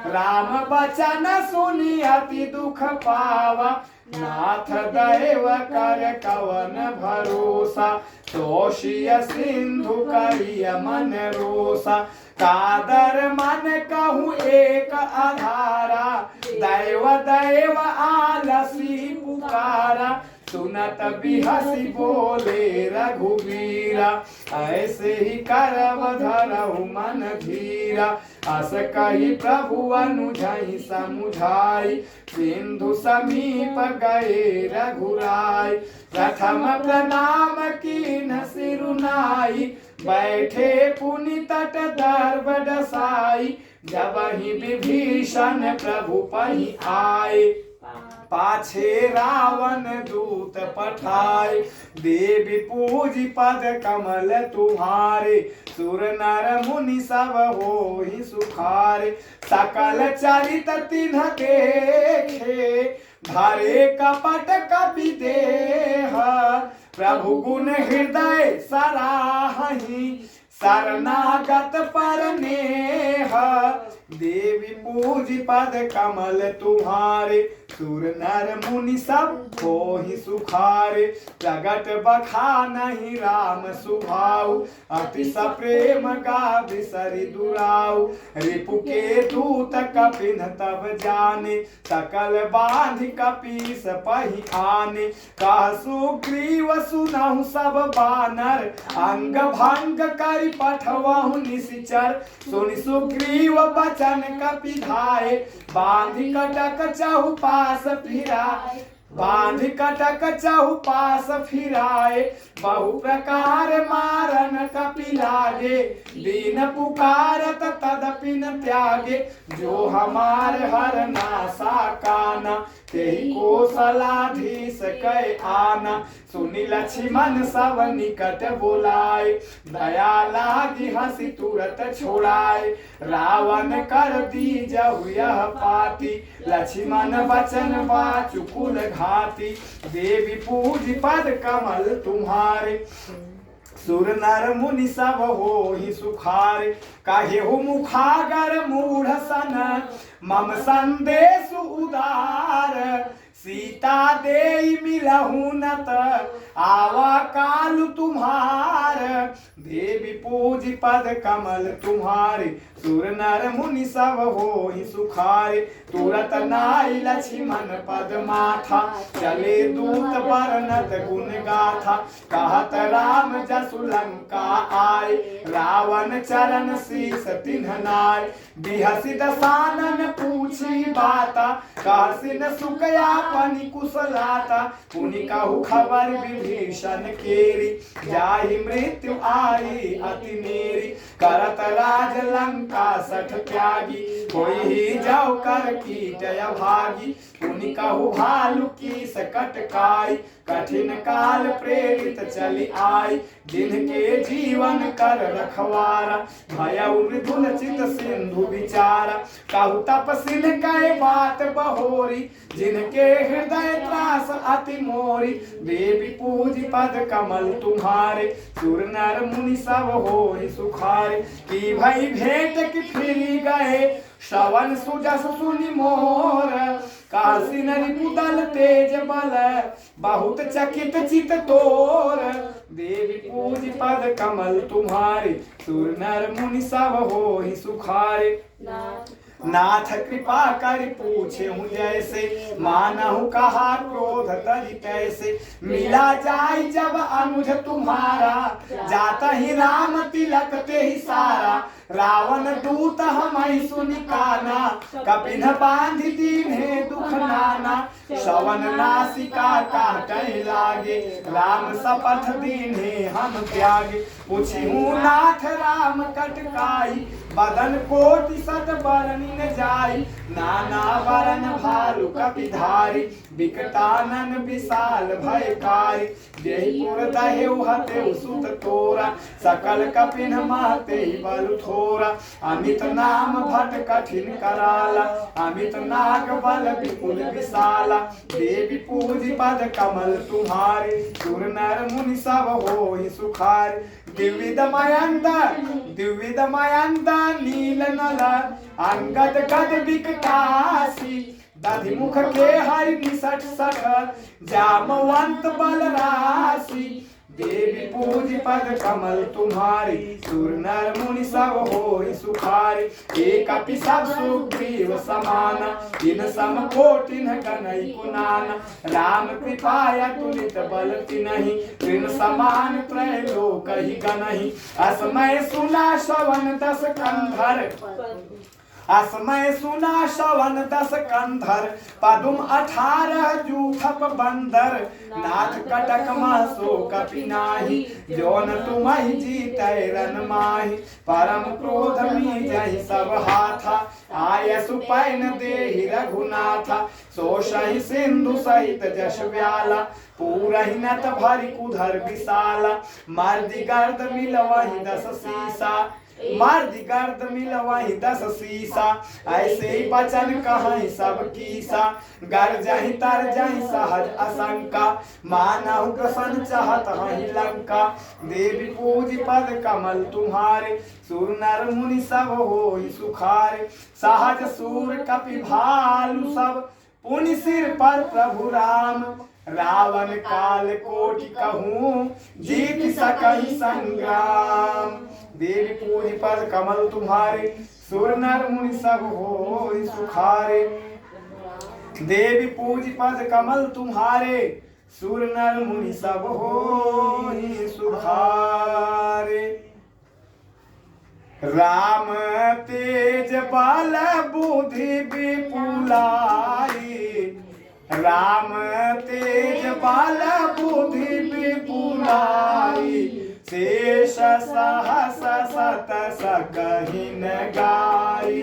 राम बचन सुनि अति दुख पावा नाथ दैव कर कवन भरोसा तोषिय सिंधु करिय मन रोसा कादर मन कहूँ एक आधारा दैव दैव आलसी पुकारा सुनत बिहसी बोले रघुवीरा ऐसे ही करव धरहु मन धीरा अस कही प्रभु अनुझहि समुझाई सिंधु समीप गए रघुराई प्रथम प्रणाम कीन सिरुनाई बैठे पुनि तट दर्भ डसाई जब ही विभीषण प्रभु पहि आए पाछे रावण दूत पठाए देवी पूजी पद कमल तुम्हारे सुर नर मुनि सब होहि सुखारे सकल चरित तिन्ह देखे धरे कपट कपि देह प्रभु गुण हृदय सराहि शरणागत पर नेह देवी पूजी पद कमल तुम्हारे सुर नर मुनि सब होहि सुखारे प्रगट बखानहि राम सुभाऊ अति सप्रेम गा बिसरि दुराऊ रिपु के दूत कपिन तब जाने सकल बांध कपीस पहि आने कह सुग्रीव सुनहु सब बानर अंग भंग करि पठवाहु निशिचर सुनि सुग्रीव बचन कपि धाये बांधि कटक चहुपास फिराए बांधि कटक चहुपास फिराए बहु प्रकार मारन कपि लागे दीन पुकारत तदपि न त्यागे जो हमार हर नासा काना तेहि कौशलाधीश कै आना सुनि लक्ष्मण सब निकट बोलाए दया लागी हंसी तुरत छोड़ाए रावण कर दीजहु यह पाती लक्ष्मण वचन वाचु कुल घाती देवी पूज पद कमल तुम्हारे सुर नर मुनि सब होहि सुखारे काहेहु मुखागर मूढ़ सन मम संदेश उदार सीता देई मिलहु नत आवा कालु तुम्हार देवी पूज पद कमल तुम्हारे सुर नर मुनि सब होहि सुखारे तुरत नाई लक्ष्मण पद माथा चले दूत बरनत गुण गाथा कहत राम जसु लंका आए रावण चरण शीस तिन्ह नाय बिहसि दसानन पूछी बाता कहसिन सुकया पनि कुशलाता पुनि कहु खबर विभीषण केरी जाहि मृत्यु आई अति नेरी करत राज लंका सठ त्यागी कोई ही जाओ कर कीटय भागी पुनि कहु भालु की सकट काई कठिन काल प्रेरित चली आई जिनके जीवन कर रखवारा भय मृदुल चित सिंधु विचारा कहु तपसिन कै बात बहोरी जिनके हृदय त्रास अति मोरी देवी पूज पद कमल तुम्हारे सुर नर मुनि सब होहि सुखारे की भई भेंट की फिरी गए श्रवण सुजस सुनि मोर काशी नरि पुदल तेज बल बहुत चकित चित तोर देवी पूज पद कमल तुम्हारे सुर नर मुनि सब होहि सुखारे नाथ कृपा कर पूछे हूँ जैसे मानहु कहा क्रोध तरी कैसे मिला जाय जब अनुज तुम्हारा जाता ही राम तिलक ते ही सारा रावण दूत हमई सुनि काना कपिन बांध दीन्हे दुख नाना श्रवण नासिका काटै लागे राम शपथ दीन्हे हम त्यागे पूछिहु नाथ राम कटकाई बदन कोटि सत बरनि न जाई नाना वरन भालु कपिधारी विकटानन विशाल भयकारी जेहि पुर दहेउ हतेउ सुत तोरा सकल कपिन महते बलु थोरा अमित नाम भट कठिन कराला अमित नाग बल विपुल विशाला देवी पूज पद कमल तुम्हारे सुर नर मुनि सब होहि सुखारे दिव्विद मयंद नील नल अंगद गद विकटासी दधि मुख के हरि निसठ सठ जामवंत बल राशि देवी पूज पद कमल तुम्हारे सुर नर मुनि सब होई सुखारे एक अपि सब सुग्रीव समाना इन सम कोटिन कनई कुनाना राम कृपाया तुलित बल तिनहि तृण समान त्रय लोक ही गनहि असमय सुना श्रवण दस कंधर असमय सुना श्रवण दस कंधर पदुम 18 जूथप बंदर नाथ कटक महसो कपि नाही जौन तुम्हि जीतै रन माहि परम क्रोध मी जहि सब हाथा आय सुपैन देहि रघुनाथा सोषहि सिंधु सहित जश व्याला पूरहि नत भरि कुधर विशाला मर्दि गर्द मिलवहि 10 सीसा मर्दि गर्द मिलवहि 10 सीसा ऐसे ही बचन कहीं सब कीसा गर जहि तर जहि सहज असंका मानहु प्रसन्न चाहत हहि लंका देवी पूज पद कमल तुम्हारे सुर नर मुनि सब होई सुखारे सहज सूर कपि भालु सब पुनि सिर पर प्रभु राम रावण काल कोटि कहूँ जीत सकहि संग्राम देवी पूज पद कमल तुम्हारे सुर नर मुनि सब होई सुखारे देवी पूज पद कमल तुम्हारे सुर नर मुनि सब होई सुखारे राम तेज बल बुद्धि विपुलाई राम तेज बल बुद्धि विपुलाई शेष सहस सत सकहिन गाई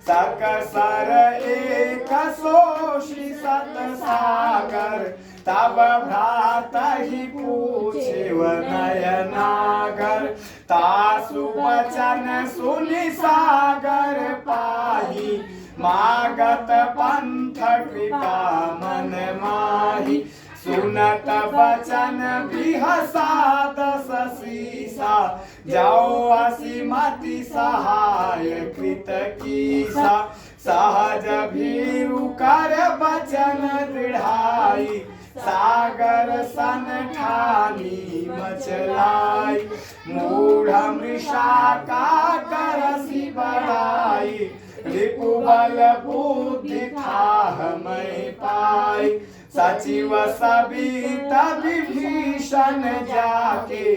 सकसर एक सोषि सत सागर तब भ्रात ही पूछे नयनागर तासु वचन सुनि सागर पाही मागत पंथ कृपा मन माही सुनत वचन बिहसा 10 सीसा जाओ असीमति सहाय कृत कीसा सहज भीरु कर वचन दृढ़ाई सागर सन ठानी मचलाई मूढ़ मृषा का करसी बढ़ाई रिपु बल बुद्धि था मैं पाई सचिव सबित विभीषण जाके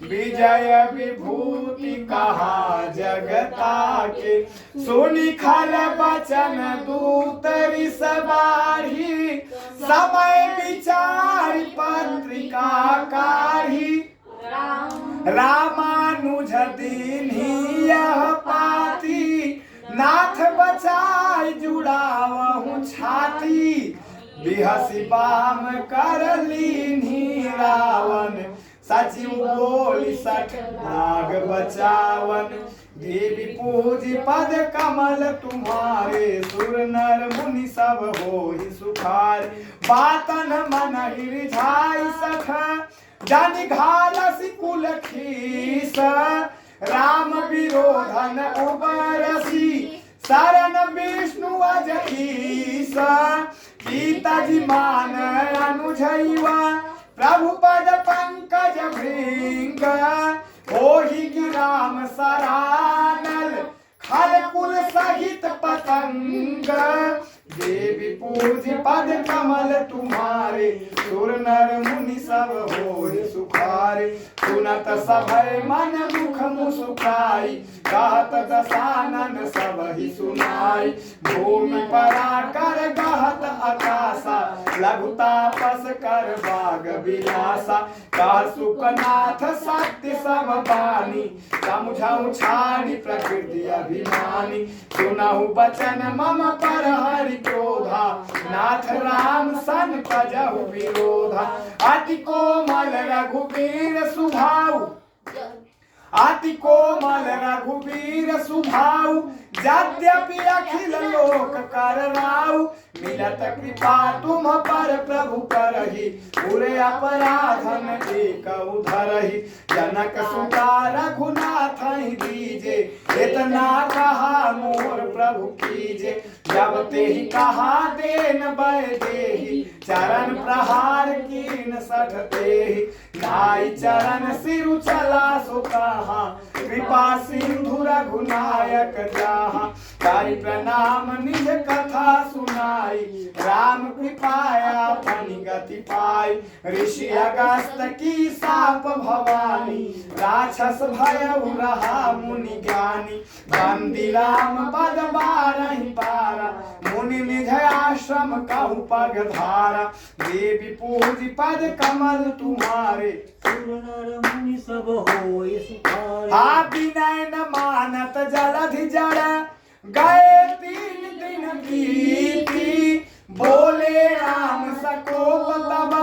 विजय विभूति कहा जगता के सुनि खल बचन दूत रिसवारी समय विचार पत्रिका कारी रामानुज दीन्ही यह पाती नाथ बचाई जुड़ावहु छाती बिहसी बाम कर लीन्ही रावण सचिव बोली 60 नाग बचावन देवी पूज पद कमल तुम्हारे सुर नर मुनि सब होई सुखार बातन मन हिरिझाई सख जन घालसी कुल खीस राम विरोधन उबरसी शरण विष्णु अजईस पिताजी मान अनुझैवा प्रभु पद पंकज भृंग होहि कि राम सरानल खल कुल सहित पतंग देवी पूज पद कमल तुम्हारे सुर नर मुनि सब होई सुखारे सुनत सभय मन मुख मुसुकाई कहत दसानन सब ही सुनाई भूमि परा कर गहत आकाशा लघुतापस कर बाग विलासा कह सुकनाथ सत्य सब बानी समझाऊ छाड़ी प्रकृति अभिमानी सुनहु बचन मम पर हरि क्रोधा नाथ राम सन तजहु विरोधा अति कोमल रघुवीर सुभाऊ अति कोमल रघुवीर सुभाऊ यद्यपि अखिल लोक कर राऊ मिलत कृपा तुम पर प्रभु करहि पूरे अपराधन एक उधरहि जनक सुता रघुनाथ ही दीजे इतना कहा मोर प्रभु कीजे जब ते ही कहा देन बै देहि चरण प्रहार कीन सठ देहि नाई चरण सिरु चला सो कहा कृपा सिंधु रघुनायक जहाँ करि प्रणाम निज कथा सुनाई राम कृपाया फनि गति पाई ऋषि अगस्त की साप भवानी राक्षस भय रहा मुनि ज्ञानी बंदी राम पद बारहि पारा मुनि निज आश्रम कहु पग धारा देवी पूज पद कमल तुम्हारे सुर नर मुनि सब होय सुखारे आ विनय न मानत जलधि जड़ गए 3 दिन बीती बोले राम सकोप तब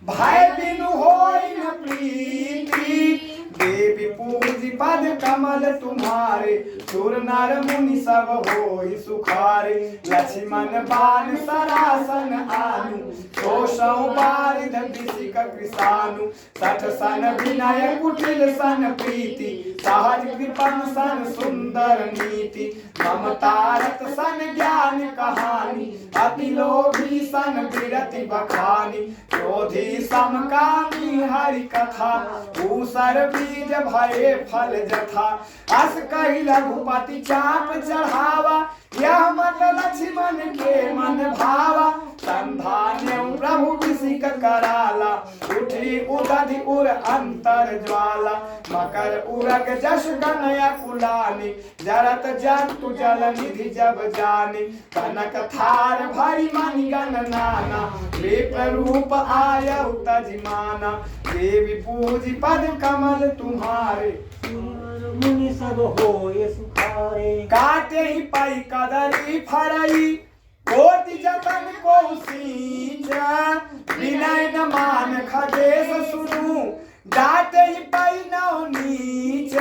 भय बिनु होय न प्रीति देवी पूज पद कमल तुम्हारे सुर नर मुनि सब होय सुखारे लक्ष्मण बाण सरासन आनु तोषौ बारिध बिसिक कृसानु सठ सन विनय कुटिल सन प्रीति सहज कृपन सन सुंदर नीति ममतारत सन ज्ञान कहानी अति लोभी सन विरति बखानी क्रोधी समकामी हरि कथा भूसर बीज भये फल जथा अस कही रघुपति चाप चढ़ावा यह मत लक्ष्मण के मन भावा संधान्य प्रभु विसिक कराला उठी उदधि उर अंतर ज्वाला मकर उरग जश गनया कुलानी जरत जंतु जल निधि जब जानी कनक थार भरी मणि गण नाना विप्र रूप आय तजिमाना देवी पूज पद कमल तुम्हारे सुर मुनि सब होय सुखारे काटे ही पाई कदरी फरई कोटि जतन को सींचा विनय न मान खदेश सुनु जाते ही पाई नौ नीच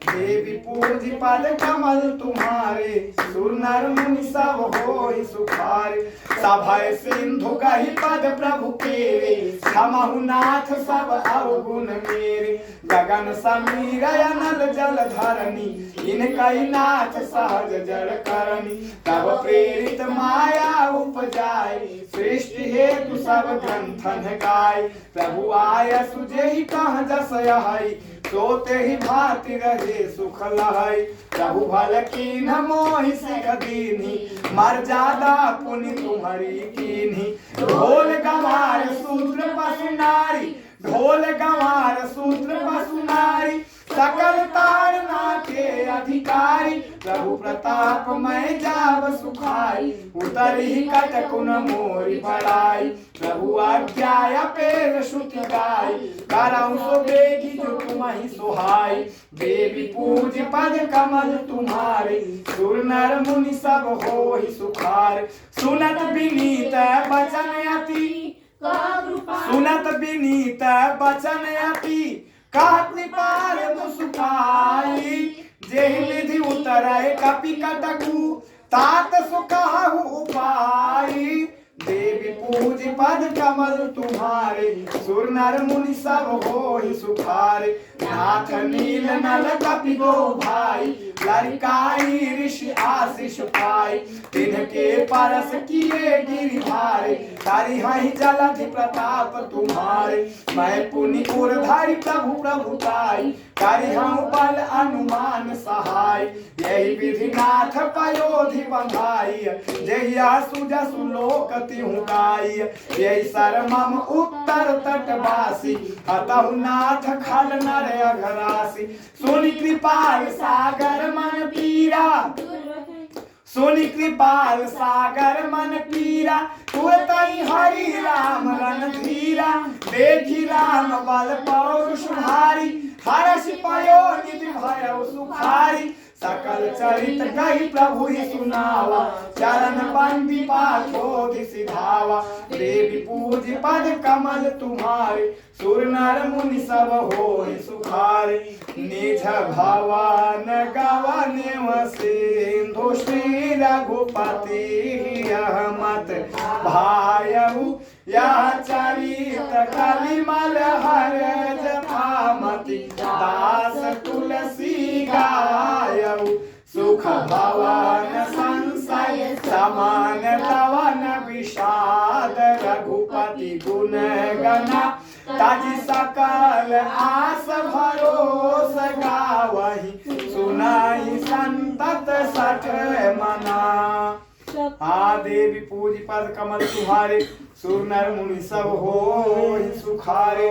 देवी पूज पद कमल तुम्हारे सुर नर मुनि सब होय सुखारे सभय सिंधु कहि पद प्रभु केरे क्षमहु नाथ सब अवगुण मेरे गगन समीर अनल जल धरनी इनकहि नाथ सहज जड़ करनी तब प्रेरित माया उपजाय सृष्टि हेतु सब ग्रंथन गाय प्रभु आय सुजेहि कह जस यहि सोते ही भांति रहे सुख लहै प्रभु भल कीन मोहि सिख दीन्ही मर्यादा पुनि तुम्हारी कीन्ही ढोल गवार सूत्र पशु नारी ढोल गवार सूत्र पशु नारी सकल तारना के अधिकारी प्रभु प्रताप मैं जाव सुखाई उतर ही कटकुन मोरी बड़ाई प्रभु आज्ञा पेर श्रुति गाय करऊं सो बेगी जो तुम्हि सुहाई देवी पूज पद कमल तुम्हारे सुर नर मुनि सब होय सुखार सुनत विनीत बचन अति सुनत विनीत बचन अति कृपाल मुसुकाई जेहि निधि उतरय कपि कटकु तात सुकहु उपाई देवी पूज पद कमल तुम्हारे सुर नर मुनि सब होय सुखारे नाथ नील नल कपि गो भाई लरिकाई ऋषि आशीष पाई तिनके परस किए गिरि भारे तारी हहि जलधि प्रताप तुम्हारे मैं पुनि उर्धरि प्रभु प्रभुताई करि हूँ बल अनुमान सहाय यही विधि नाथ पयोधि बंधाई जहिया सुजसु लोक तिहु गाई यही सर मम उत्तर तटवासी अतहु नाथ खल नर अघरासी सुनि कृपाल सागर मन पीरा सुनि कृपाल सागर मन पीरा तुरतहि हरि राम रणधीरा देखी राम बल पौरुष भारी हर्ष पयो निधि भयउ सुखारी सकल चरित गहि प्रभु ही सुनावा चरण बंदी पाथोधि सिधावा देवी पूज पद कमल तुम्हारे सुर नर मुनि सब होय सुखारे निज भवन गवन सिंधु श्री रघुपति यह मत भायऊ यह चरित कलिमल हर जथामति दास तुलसी गायऊ सुख भवन संशय समान तवन विषाद रघुपति गुण गना ताजी सकल आस भरोस गावही सुनाई संतत सठ मना। आ देवी पूज पद कमल तुम्हारे सुर नर मुनि सब हो सुखारे।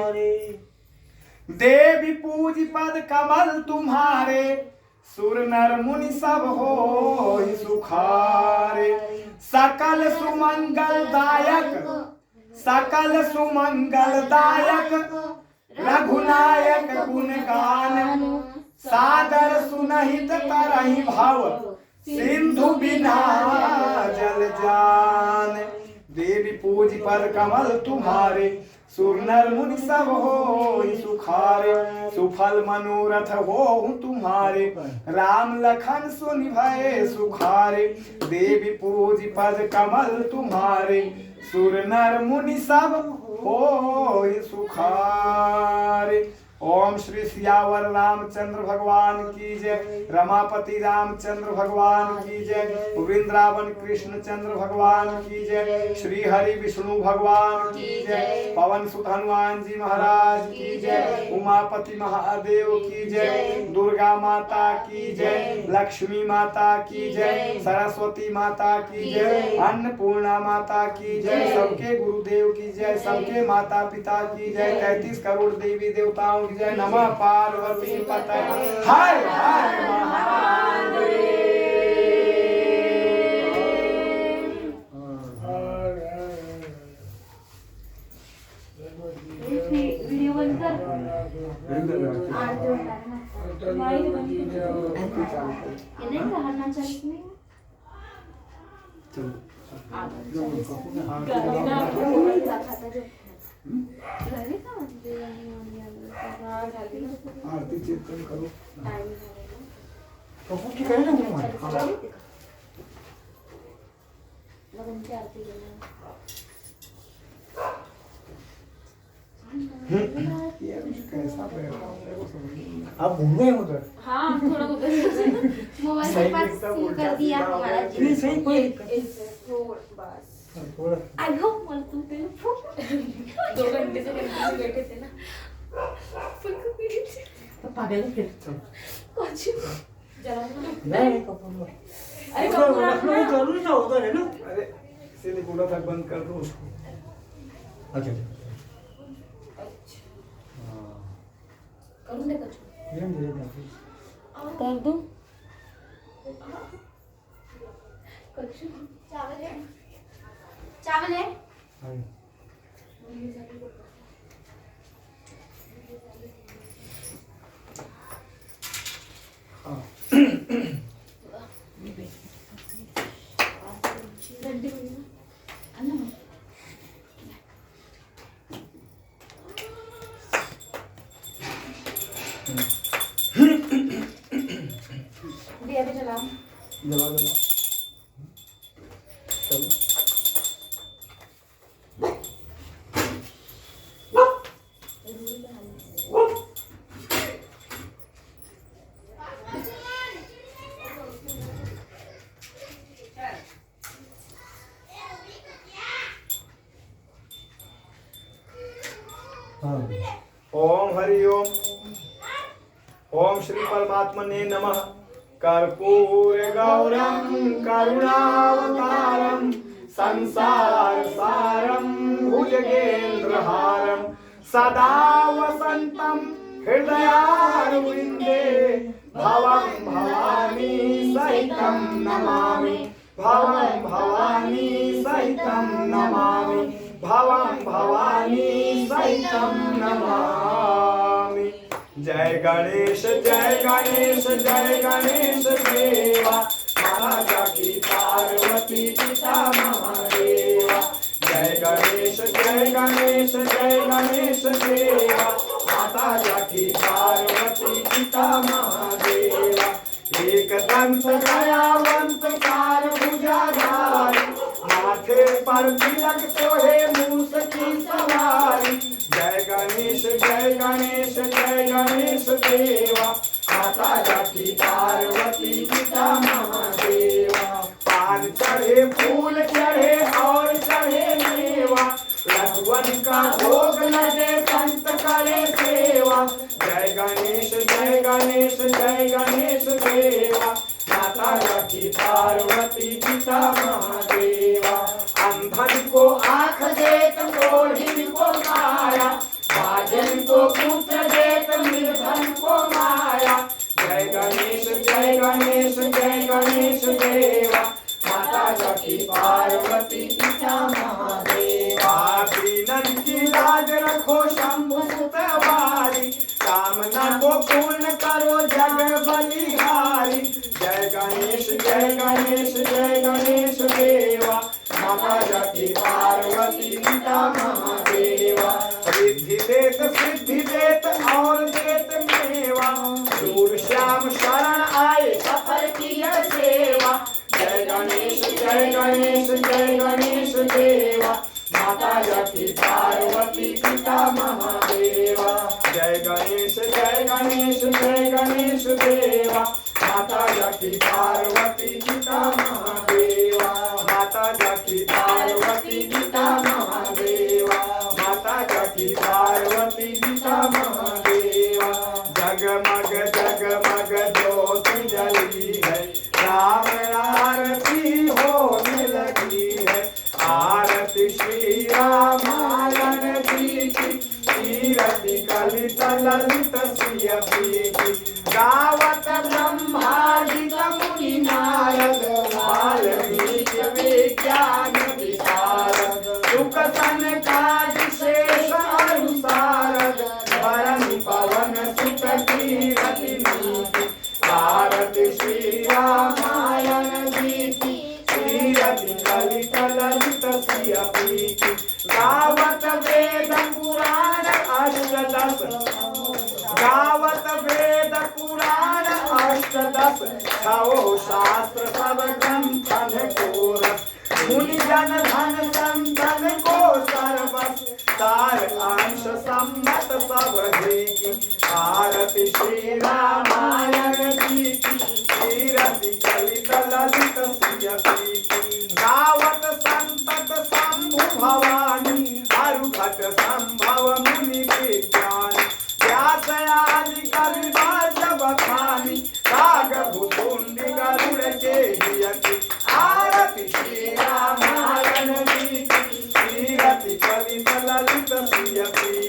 देवी पूज पद कमल तुम्हारे सुर नर मुनि सब हो सुखारे। सकल सुमंगल दायक रघुनायक गुण गान सादर सुनहित तरहि भव सिंधु बिना जल जान। देवी पूज पद कमल तुम्हारे सुर नर मुनि सब हो सुखारे। सुफल मनोरथ हो तुम्हारे राम लखन सुनि भय सुखारे। देवी पूज पद कमल तुम्हारे सुर नर मुनि सब हो सुखारे। ओम श्री सियावर रामचंद्र भगवान की जय। रमापति रामचंद्र भगवान की जय। वृंदावन कृष्ण चंद्र भगवान की जय। श्री हरि विष्णु भगवान की जय। पवन सुत हनुमान जी महाराज की जय। उमापति महादेव की जय। दुर्गा माता की जय। लक्ष्मी माता की जय। सरस्वती माता की जय। अन्नपूर्णा माता की जय। सबके गुरुदेव की जय। सबके माता पिता की जय। 33 करोड़ देवी देवताओं जय। नमः पार्वती पतये हर हर महादेव। वीडियो बंद कर माइक बंद कर नहीं कहना चाहिए आरती कीर्तन करो। तो ठीक है ना ये कैसा बैठा आप घूम गए उधर। हाँ थोड़ा उधर मोबाइल के पास कर दिया हमारा नहीं सही कोई दिक्कत बस थोड़ा आयो मल तुम पे 2 घंटे से बैठे थे ना पागल फिर कुछ जरा नहीं कपूर अरे कपूर रखना जरूरी था उधर है ना। अरे इसीलिए बोला था बंद कर दो उसको। अच्छा करूँ ना कुछ ये मुझे कर दूँ कुछ चावल है दिया भी जलाओ जला चलो ओम हरि ओम। ओम श्री परमात्मने नमः। कर्पूर गौरम करुणावतारम संसार सारम भुजगेन्द्रहारम सदा वसंतम हृदयारविंदे भवं भवानी सहितं नमामि। भवं भवानी सहितं नमामि। भवं भवानी सहितं नमामि। जय गणेश जय गणेश देवा माता की पार्वती पिता महादेवा। जय गणेश देवा माता की पार्वती पिता महादेवा। एक दंत दयावंत कार भुजाधारी माथे पर तिलक सोहे मूस की सवारी। जय गणेश देवा माता की पार्वती पिता महादेवा। पान चढ़े फूल चढ़े और चढ़े मेवा लघुवन का भोग लगे करे सेवा। जय गणेश जय गणेश जय गणेश देवा। माता लक्ष्मी पार्वती पिता महादेवा। अंधन को आँख देत कोढ़िन को काया। बाजन को पुत्र देत निर्धन को माया। जय गणेश जय गणेश जय गणेश देवा। माता लक्ष्मी पार्वती पिता महादेवा। दीनन की लाज रखो शंभु सुत वारी। कामना को पूर्ण करो जग बलिहारी। जय गणेश जय गणेश जय गणेश देवा। माता लक्ष्मी पार्वती पिता महादेवा। रिद्धि देत सिद्धि देत और देत मेवा। दूर श्याम शरण आए सफल किया सेवा। जय गणेश जय गणेश जय गणेश देवा। माता लक्ष्मी पार्वती पिता महादेवा। जय गणेश जय गणेश जय गणेश देवा। माता लक्ष्मी पार्वती पिता महादेवा। माता लक्ष्मी पार्वती पिता महादेवा। माता लक्ष्मी पार्वती पिता महादेवा। जगमग जगमग ज्योति जली है। राम आरती होने लगी है। आरती श्री रामायण जी की। कीरति कलित ललित श्री की। गावत ब्रह्मादिक मुनि नारद। वाल्मीकि विज्ञान विशारद। सुख सनकादि शेष अनुसारद। वरन पवन सुत कीरति नीति। आरती श्री रामायण जी की। कीरति कलित ललित श्री की। गावत वेद पुराण अष्टदश। गावत वेद पुराण अष्टदश। छो शास्त्र सब ग्रंथन को रस। मुनि जन धन संतन को सर्वस। सार अंश सम्मत सब की। आरती श्री रामायण जी की। कीरति कलित ललित श्री की। गावत संतत शंभु भवानी। अरुघट संभव मुनि विज्ञान। व्यास आदि कविराज बखानी। काग भुतुंडी गरुड़ के हियति। आरती श्री रामायण जी की। कीरति कलित ललित श्री की।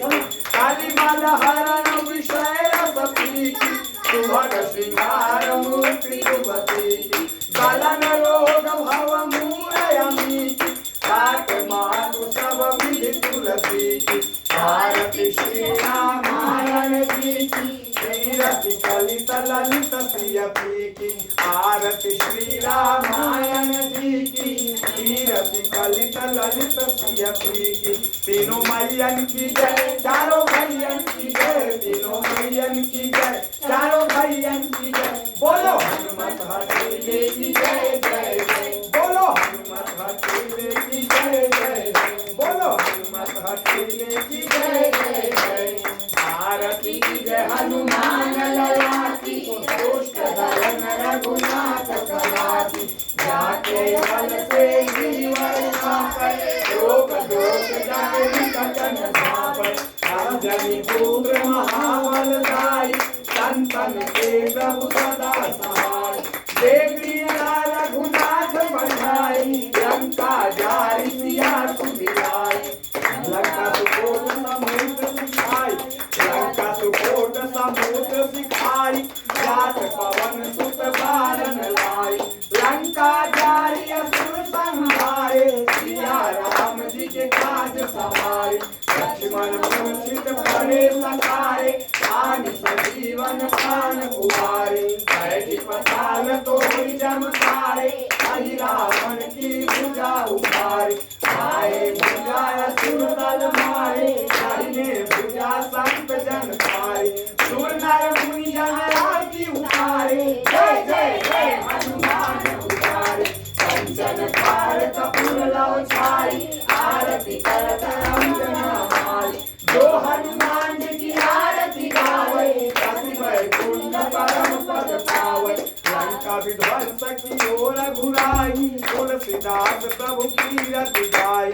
कलिमल हरण विषय रस पीकी। सुभग श्रृंगार मूर्ति युवती की। गलन रोग भव मूरयमी की। काट मातु सब विधि तुलसी की। आरती श्री रामायण जी की। कीरति कलित ललित श्री की। आरती श्री रामायण जी की। कीरति कलित ललित श्री की। तीनों मैयन की जय चारों भैयन की जय। तीनों मैयन की जय चारों भैयन की जय। बोलो हनुमत हठीले की जय जय जय। बोलो हनुमत हठीले की जय जय जय। बोलो हनुमत हठीले की जय जय जय। आरती की जय हनुमान लला की। दुष्ट दलन रघुनाथ कला की। जाके बल से जीवन पाकर। रोग दोष जागरी कटन धापर। अंजनी पुत्र महाबलदाई। संतन के प्रभु सदा सहाय। देवी रघुनाथ बढ़ाई। लंका जारी सिया सुधिराई। लंका सुकोट समुद्र सिखाई। लंका सुकोट समुद्र सिखाई। जात पवन सुत बारन लाई। लंका जारी असुर संहारे। सिया राम जी के काज सवारे। लक्ष्मण मूर्छित पड़े सकारे। आन सजीवन प्राण उबारे। बैठी पताल तोड़ी चमकारे। अहि रावण की भुजा उखारे। आए भुजा असुर दल मारे। दाहिने भुजा संत जन तारे। सुर नर मुनि जन आरती उतारे। जय जय जय हनुमान उतारे। कंचन पार कपूर लौ छाई। आरती करत अंजना माई। जो हनुमान की आरती गावे। कपि वैकुंठ परम पद पावे। लंका विध्वंस की ओर घुराई। तुलसीदास प्रभु कीरति गाय।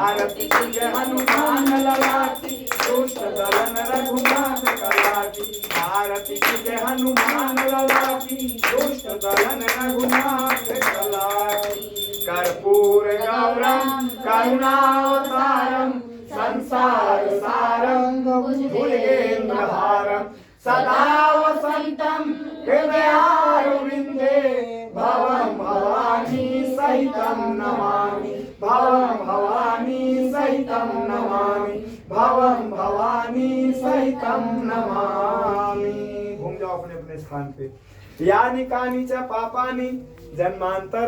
आरती की जय हनुमान लला की, दुष्ट दलन रघुनाथ कला की। आरती की जय हनुमान लला की, दुष्ट दलन रघुनाथ कला की। कर्पूर गौरम करुणावतारम, संसार सारम भुजगेन्द्रहारम, सदा वसंतम हृदयारविंदे, भवं भवानी सहितं नमामि, भवं भवानी सहितं नमामि, भवं भवानी सहितं नमामि। घूम जाओ अपने अपने स्थान पे। यानि कानि च पापानि जन्मांतर,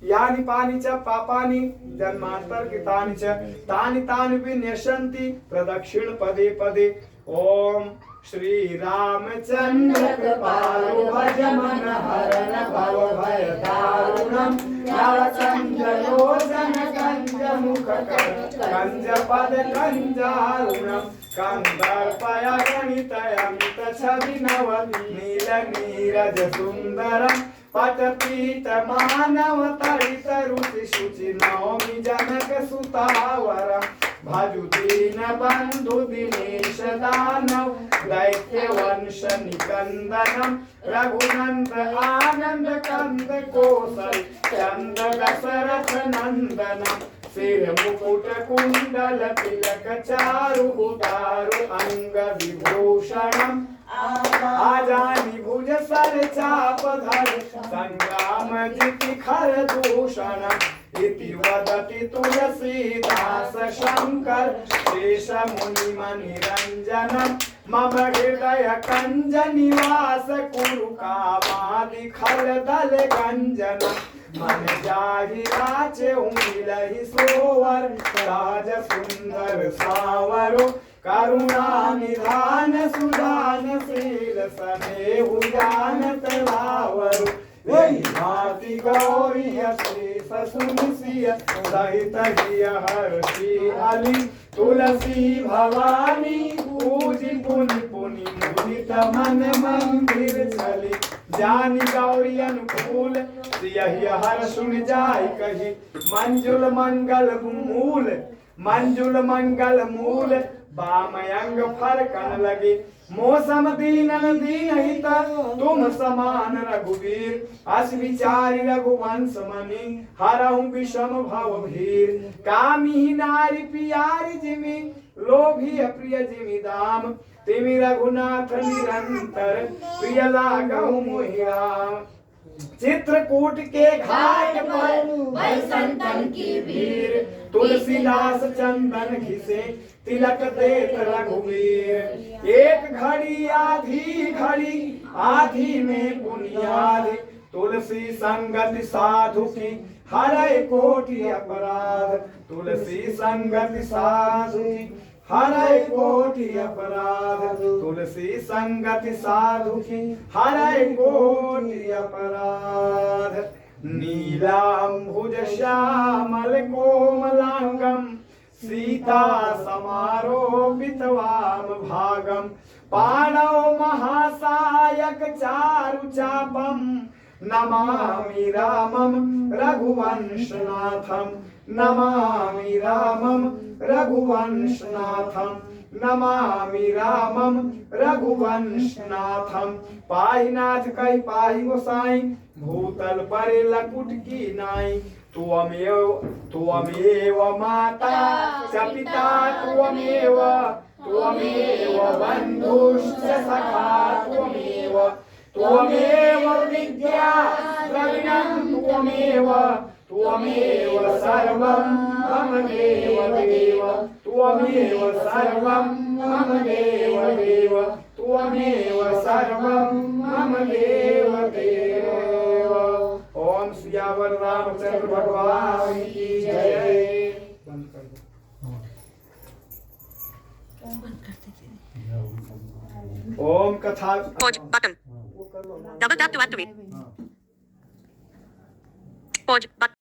यानि पानि च पापानि जन्मांतर कृतानि च, तानि तानि विनश्यन्ति प्रदक्षिण पदे पदे। ओम श्री रामचंद्र कृपालु भज मन हरण भव भय दारुणम, नरचंद्र लोचन कंज मुख कंज पद कंजारुणम, कंदर्पय गणित अमित छवि नव नील नीरज सुंदरम, पटपीत मानव तरित रुचि शुचि नौमि जनक सुतावरम, भजु दीन बंधु दिनेश दानव, दैत्य वंश निकंदनम, रघुनंद आनंद कंद कोसल चंद दशरथ नंदनम, सिर मुकुट कुंडल तिलक चारु उदारु अंग विभूषणम, आजानि भुज सर चाप धर, संग्राम जिति खर दूषणम, इति वदति तुलसीदास शंकर, शेष मुनि मनिरंजनम, मम हृदय कंज निवास कुरु कामादि खल दल गंजनम, मन जाहि राचे मिलहि सोवर, राज सुंदर सावरो, करुणा निधान सुदान शील सनेहु जानत लावरु, भांति गौरी शेष सुनसिय सहित हिय हर्षि अली, तुलसी भवानी पूजि पुनि पुनि मुदित मन मंदिर चली, जानि गौरी अनुकूल सियहि हर सुन जाय कही, मंजुल मंगल मूल, मंजुल मंगल मूल, बामयंग फल कन लगे, मौसम दीनन दीनहित तुम समान रघुवीर, अस विचारि रघुवंश मनि हरहु विषम भव भीर, कामी नारी पियारी जिमि लोभी प्रिय जिमि दाम, तिमि रघुनाथ निरंतर प्रिय लागहु मोहि राम, चित्रकूट के घाट पर भय संतन की भीड़, तुलसीदास चंदन घिसे तिलक देत रघुवीर, एक घड़ी आधी घड़ी आधी में बुनियाद, तुलसी संगति साधु की हरै कोटि अपराध, तुलसी संगति साधु की हरै कोटि अपराध, तुलसी संगति साधु की हरै कोटि अपराध, नीलांबुज श्यामल कोमलांगम, सीता समारोपित वाम भागम, पाणौ महासायक चारु चापम, नमामि रामम रघुवंशनाथम, नमामि रामम रघुवंशनाथम, नमामि रामम रघुवंशनाथम, पाहि नाथ कहि पाहि गोसाई, भूतल परे लकुट की नाई, त्वमेव माता च पिता त्वमेव, त्वमेव बन्धुश्च सखा त्वमेव, त्वमेव विद्या द्रविणं त्वमेव, त्वमेव सर्वं मम देव देव, त्वमेव सर्वं मम देव देव, त्वमेव सर्वं मम देव देव। ओम सियावर रामचंद्र भगवान की जय। बंद कर दो। ओम कथा Pause button. Double tap to activate. Pause button.